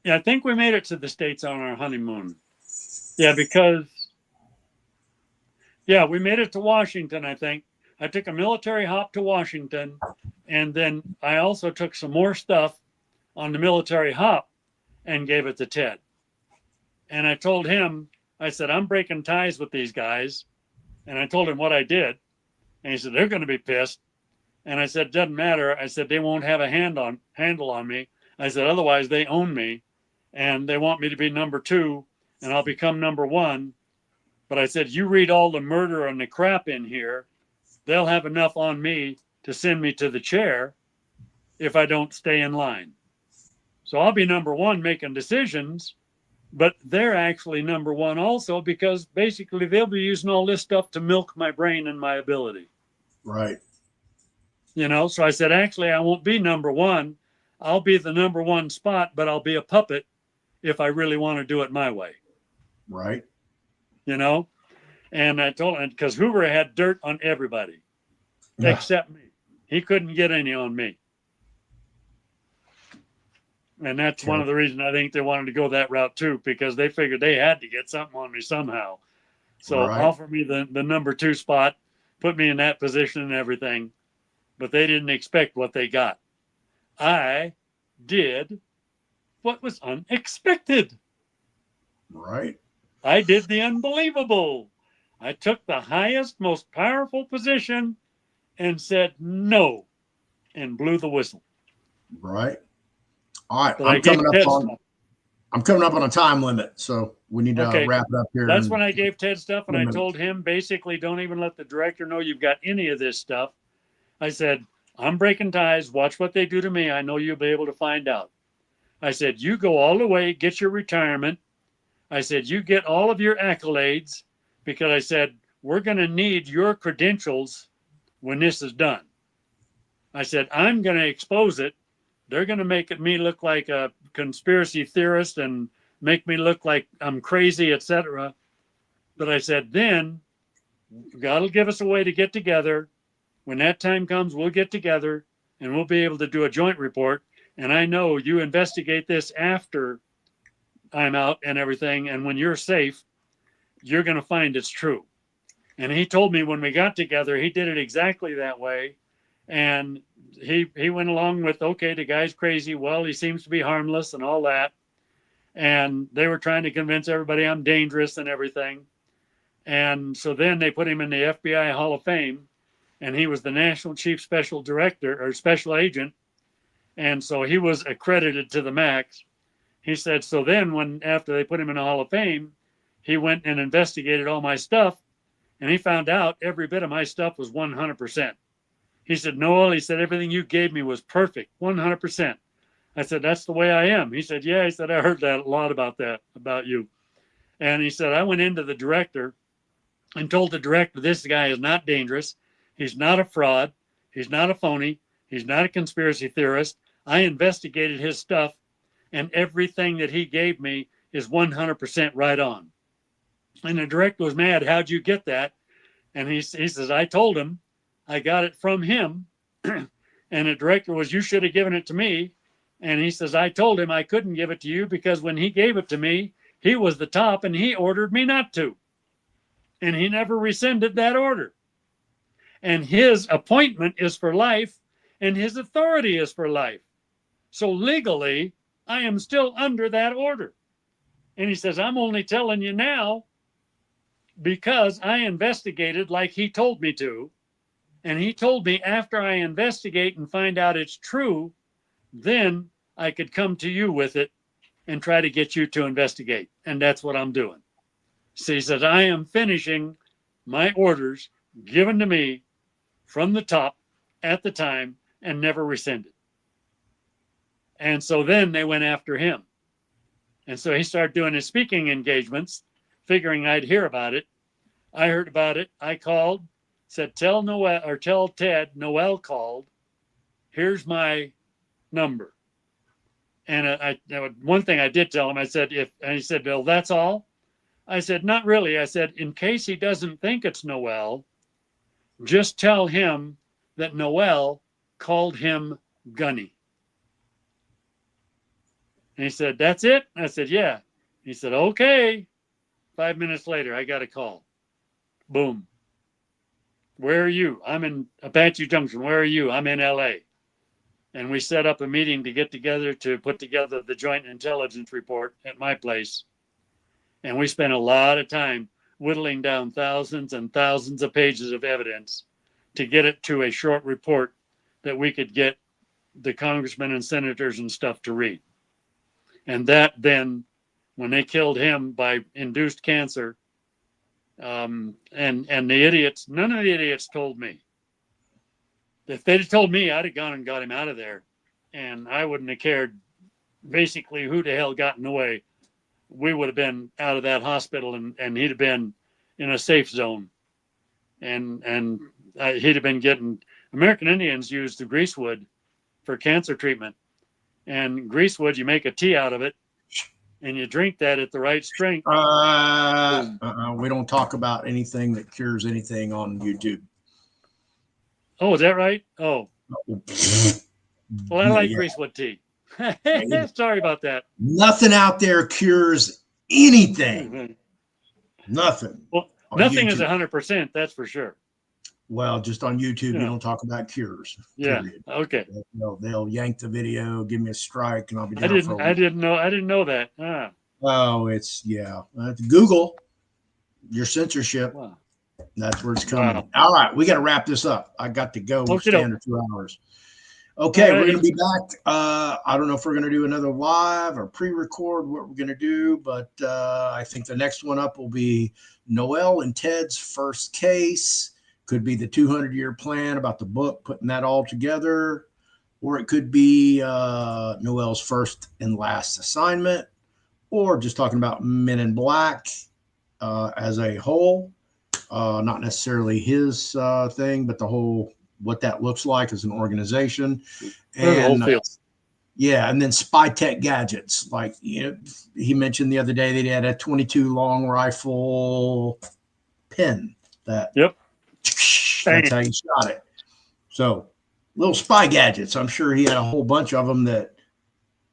Yeah, I think we made it to the States on our honeymoon. Yeah, because we made it to Washington, I think. I took a military hop to Washington, and then I also took some more stuff on the military hop and gave it to Ted. And I told him, I said, I'm breaking ties with these guys. And I told him what I did. And he said, they're going to be pissed. And I said, doesn't matter. I said, they won't have a handle on me. I said, otherwise they own me and they want me to be number 2 and I'll become number 1. But I said, you read all the murder and the crap in here, they'll have enough on me to send me to the chair if I don't stay in line. So I'll be number 1 making decisions, but they're actually number 1 also, because basically they'll be using all this stuff to milk my brain and my ability. Right. You know, so I said, actually, I won't be number 1. I'll be the number 1 spot, but I'll be a puppet if I really want to do it my way. Right. You know, and I told him, because Hoover had dirt on everybody except me. He couldn't get any on me. And that's one of the reasons I think they wanted to go that route too, because they figured they had to get something on me somehow. So offer me the number 2 spot, put me in that position and everything. But they didn't expect what they got. I did what was unexpected. Right. I did the unbelievable. I took the highest, most powerful position and said no and blew the whistle. Right. All right. But I'm coming up on a time limit, so we need to wrap it up here. That's when I gave Ted stuff, and I told him basically, don't even let the director know you've got any of this stuff. I said, I'm breaking ties. Watch what they do to me. I know you'll be able to find out. I said, you go all the way, get your retirement. I said, you get all of your accolades, because I said, we're going to need your credentials when this is done. I said, I'm going to expose it. They're going to make me look like a conspiracy theorist and make me look like I'm crazy, etc. But I said, then God will give us a way to get together. When that time comes, we'll get together and we'll be able to do a joint report. And I know you investigate this after I'm out and everything. And when you're safe, you're going to find it's true. And he told me when we got together, he did it exactly that way. And he went along with, okay, the guy's crazy. Well, he seems to be harmless and all that. And they were trying to convince everybody I'm dangerous and everything. And so then they put him in the FBI Hall of Fame. And he was the National Chief Special Director or Special Agent. And so he was accredited to the max. He said, so then after they put him in the Hall of Fame, he went and investigated all my stuff. And he found out every bit of my stuff was 100%. He said, Noel, he said, everything you gave me was perfect, 100%. I said, that's the way I am. He said, yeah, he said, I heard that a lot about you. And he said, I went into the director and told the director, this guy is not dangerous. He's not a fraud. He's not a phony. He's not a conspiracy theorist. I investigated his stuff, and everything that he gave me is 100% right on. And the director was mad. How'd you get that? And he says, I told him I got it from him. And the director was, you should have given it to me. And he says, I told him I couldn't give it to you because when he gave it to me, he was the top and he ordered me not to. And he never rescinded that order. And his appointment is for life and his authority is for life. So legally, I am still under that order. And he says, I'm only telling you now because I investigated like he told me to. And he told me after I investigate and find out it's true, then I could come to you with it and try to get you to investigate. And that's what I'm doing. So he says, I am finishing my orders given to me from the top at the time and never rescinded. And so then they went after him. And so he started doing his speaking engagements, figuring I'd hear about it. I heard about it. I called. said, tell Noel or tell Ted Noel called. Here's my number. And one thing I did tell him, I said, and he said, well, that's all. I said, not really. I said, in case he doesn't think it's Noel, just tell him that Noel called him Gunny. And he said, that's it? I said, yeah. He said, okay. 5 minutes later, I got a call. Boom. Where are you? I'm in Apache Junction. Where are you? I'm in LA. And we set up a meeting to get together to put together the joint intelligence report at my place. And we spent a lot of time whittling down thousands and thousands of pages of evidence to get it to a short report that we could get the congressmen and senators and stuff to read. And that then, when they killed him by induced cancer, and the idiots, none of the idiots told me. If they'd have told me, I'd have gone and got him out of there. And I wouldn't have cared basically who the hell got in the way. We would have been out of that hospital, and he'd have been in a safe zone. And he'd have been getting, American Indians used the greasewood for cancer treatment. And greasewood, you make a tea out of it, and you drink that at the right strength. We don't talk about anything that cures anything on YouTube. Oh, is that right? Oh. Well, I like greasewood tea. Sorry about that. Nothing out there cures anything. Nothing. Well, nothing is 100%, that's for sure. Well, just on YouTube, you don't talk about cures. Yeah. Period. Okay. They'll yank the video, give me a strike, and I'll be down for a week. I didn't know that. Ah. Oh, it's Google your censorship. Wow. That's where it's coming. Wow. All right, we got to wrap this up. I got to go. We're standard 2 hours. Okay, we're going to be back. I don't know if we're going to do another live or pre-record what we're going to do, but I think the next one up will be Noel and Ted's first case. Could be the 200-year plan about the book, putting that all together, or it could be Noel's first and last assignment, or just talking about Men in Black as a whole. Not necessarily his thing, but the whole, what that looks like as an organization. And yeah, and then spy tech gadgets. Like, he mentioned the other day that he had a 22 long rifle pin that that's how you shot it. So little spy gadgets. I'm sure he had a whole bunch of them that,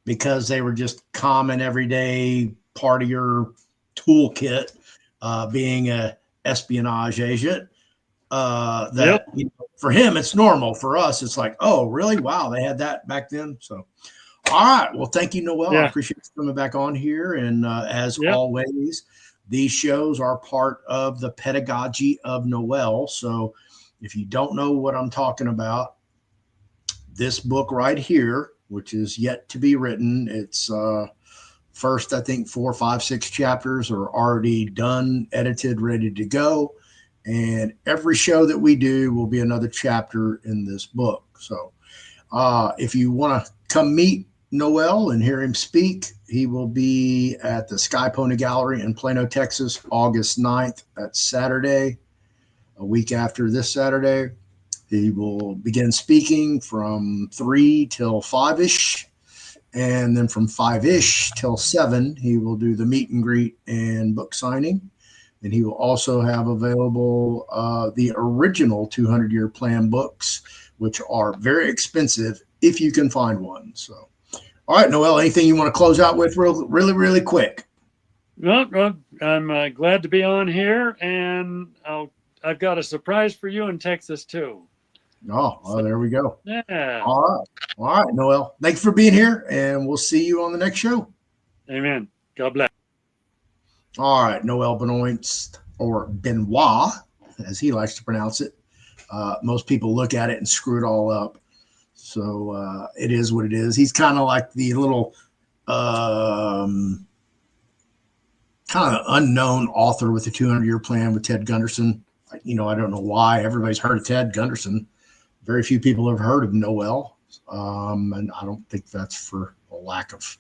because they were just common everyday part of your toolkit, being a espionage agent, for him it's normal. For us it's like, oh really, wow, they had that back then. So all right, well, thank you, Noel. I appreciate you coming back on here. And as always, these shows are part of the pedagogy of Noel. So if you don't know what I'm talking about, this book right here, which is yet to be written, it's first, I think 4, 5, 6 chapters are already done, edited, ready to go. And every show that we do will be another chapter in this book. So if you want to come meet Noel and hear him speak, he will be at the Sky Pony Gallery in Plano, Texas, August 9th. That's Saturday, a week after this Saturday. He will begin speaking from 3 till 5-ish. And then from 5-ish till 7, he will do the meet and greet and book signing. And he will also have available the original 200-year plan books, which are very expensive if you can find one. So, all right, Noel, anything you want to close out with really quick? Well, I'm glad to be on here, and I've got a surprise for you in Texas too. Oh, well, there we go. Yeah. All right, Noel. Thanks for being here, and we'll see you on the next show. Amen. God bless. All right, Noel Benoist, or Benoit, as he likes to pronounce it. Most people look at it and screw it all up. So it is what it is. He's kind of like the little kind of unknown author with the 200-year plan with Ted Gunderson. I don't know why everybody's heard of Ted Gunderson. Very few people have heard of Noel. And I don't think that's for a lack of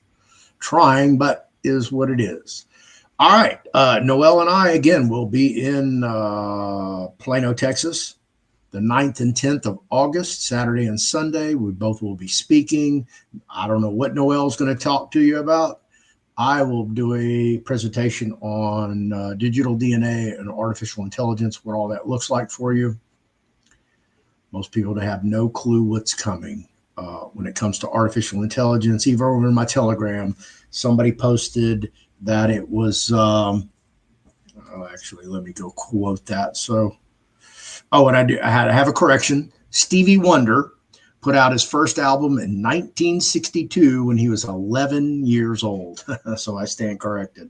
trying, but is what it is. All right. Noel and I, again, will be in Plano, Texas, the 9th and 10th of August, Saturday and Sunday. We both will be speaking. I don't know what Noel's going to talk to you about. I will do a presentation on digital DNA and artificial intelligence, what all that looks like for you. Most people have no clue what's coming when it comes to artificial intelligence. Even over in my Telegram, somebody posted that it was, actually, let me go quote that. So, and I have a correction. Stevie Wonder put out his first album in 1962 when he was 11 years old. So I stand corrected.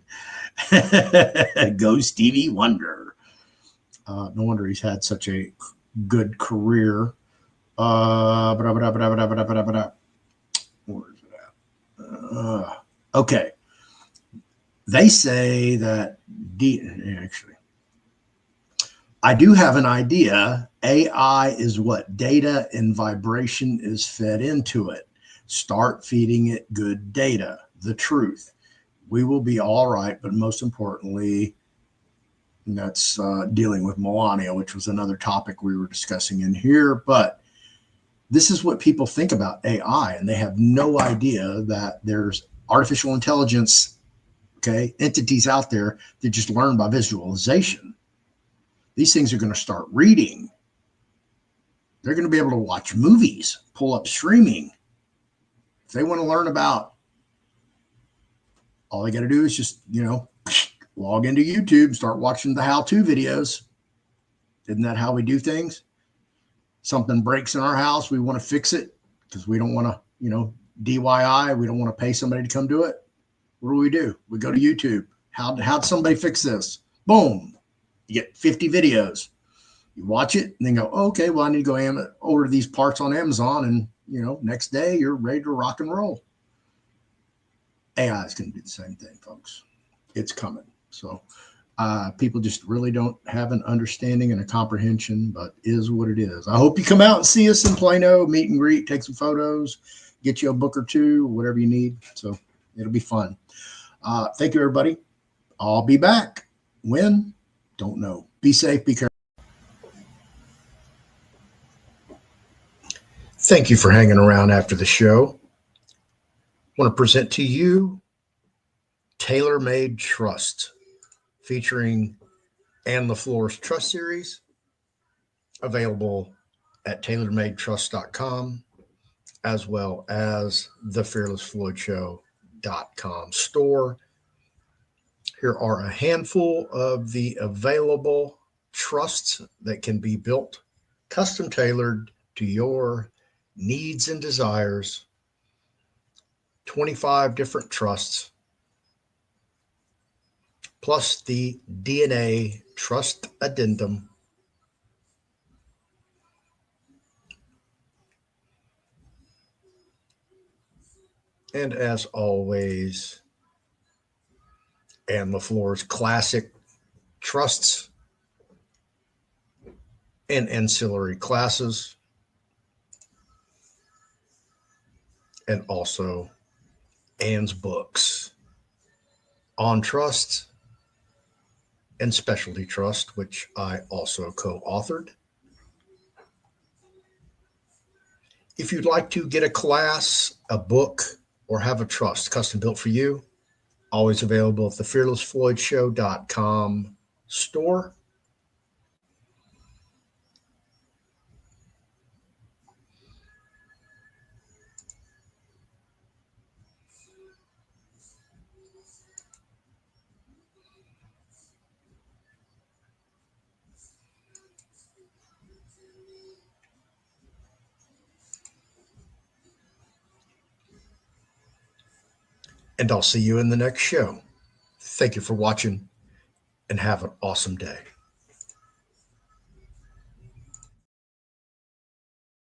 Go Stevie Wonder. No wonder he's had such a good career. Where is it at? Okay. They say that actually, I do have an idea. AI is what data and vibration is fed into it. Start feeding it good data, the truth. We will be all right, but most importantly, that's dealing with Melania, which was another topic we were discussing in here. But this is what people think about AI, and they have no idea that there's artificial intelligence, entities out there that just learn by visualization. These things are going to start reading. They're going to be able to watch movies, pull up streaming. If they want to learn about, all they got to do is just, log into YouTube and start watching the how-to videos. Isn't that how we do things? Something breaks in our house, we want to fix it because we don't want to, DIY. We don't want to pay somebody to come do it. What do? We go to YouTube. How'd somebody fix this? Boom. You get 50 videos. You watch it and then go, okay, well, I need to go order these parts on Amazon. And, next day you're ready to rock and roll. AI is going to do the same thing, folks. It's coming. So people just really don't have an understanding and a comprehension, but is what it is. I hope you come out and see us in Plano, meet and greet, take some photos, get you a book or two, whatever you need. So it'll be fun. Thank you, everybody. I'll be back. When? Don't know. Be safe. Be careful. Thank you for hanging around after the show. I want to present to you Tailor-Made Trust, featuring Ann LaFleur's Trust Series, available at tailormadetrust.com, as well as thefearlessfloydshow.com store. Here are a handful of the available trusts that can be built, custom tailored to your needs and desires. 25 different trusts, plus the DNA Trust Addendum. And as always, Ann LaFleur's classic trusts and ancillary classes, and also Ann's books on trust and specialty trust, which I also co-authored. If you'd like to get a class, a book, or have a trust custom built for you, always available at thefearlessfloydshow.com store. And I'll see you in the next show. Thank you for watching and have an awesome day.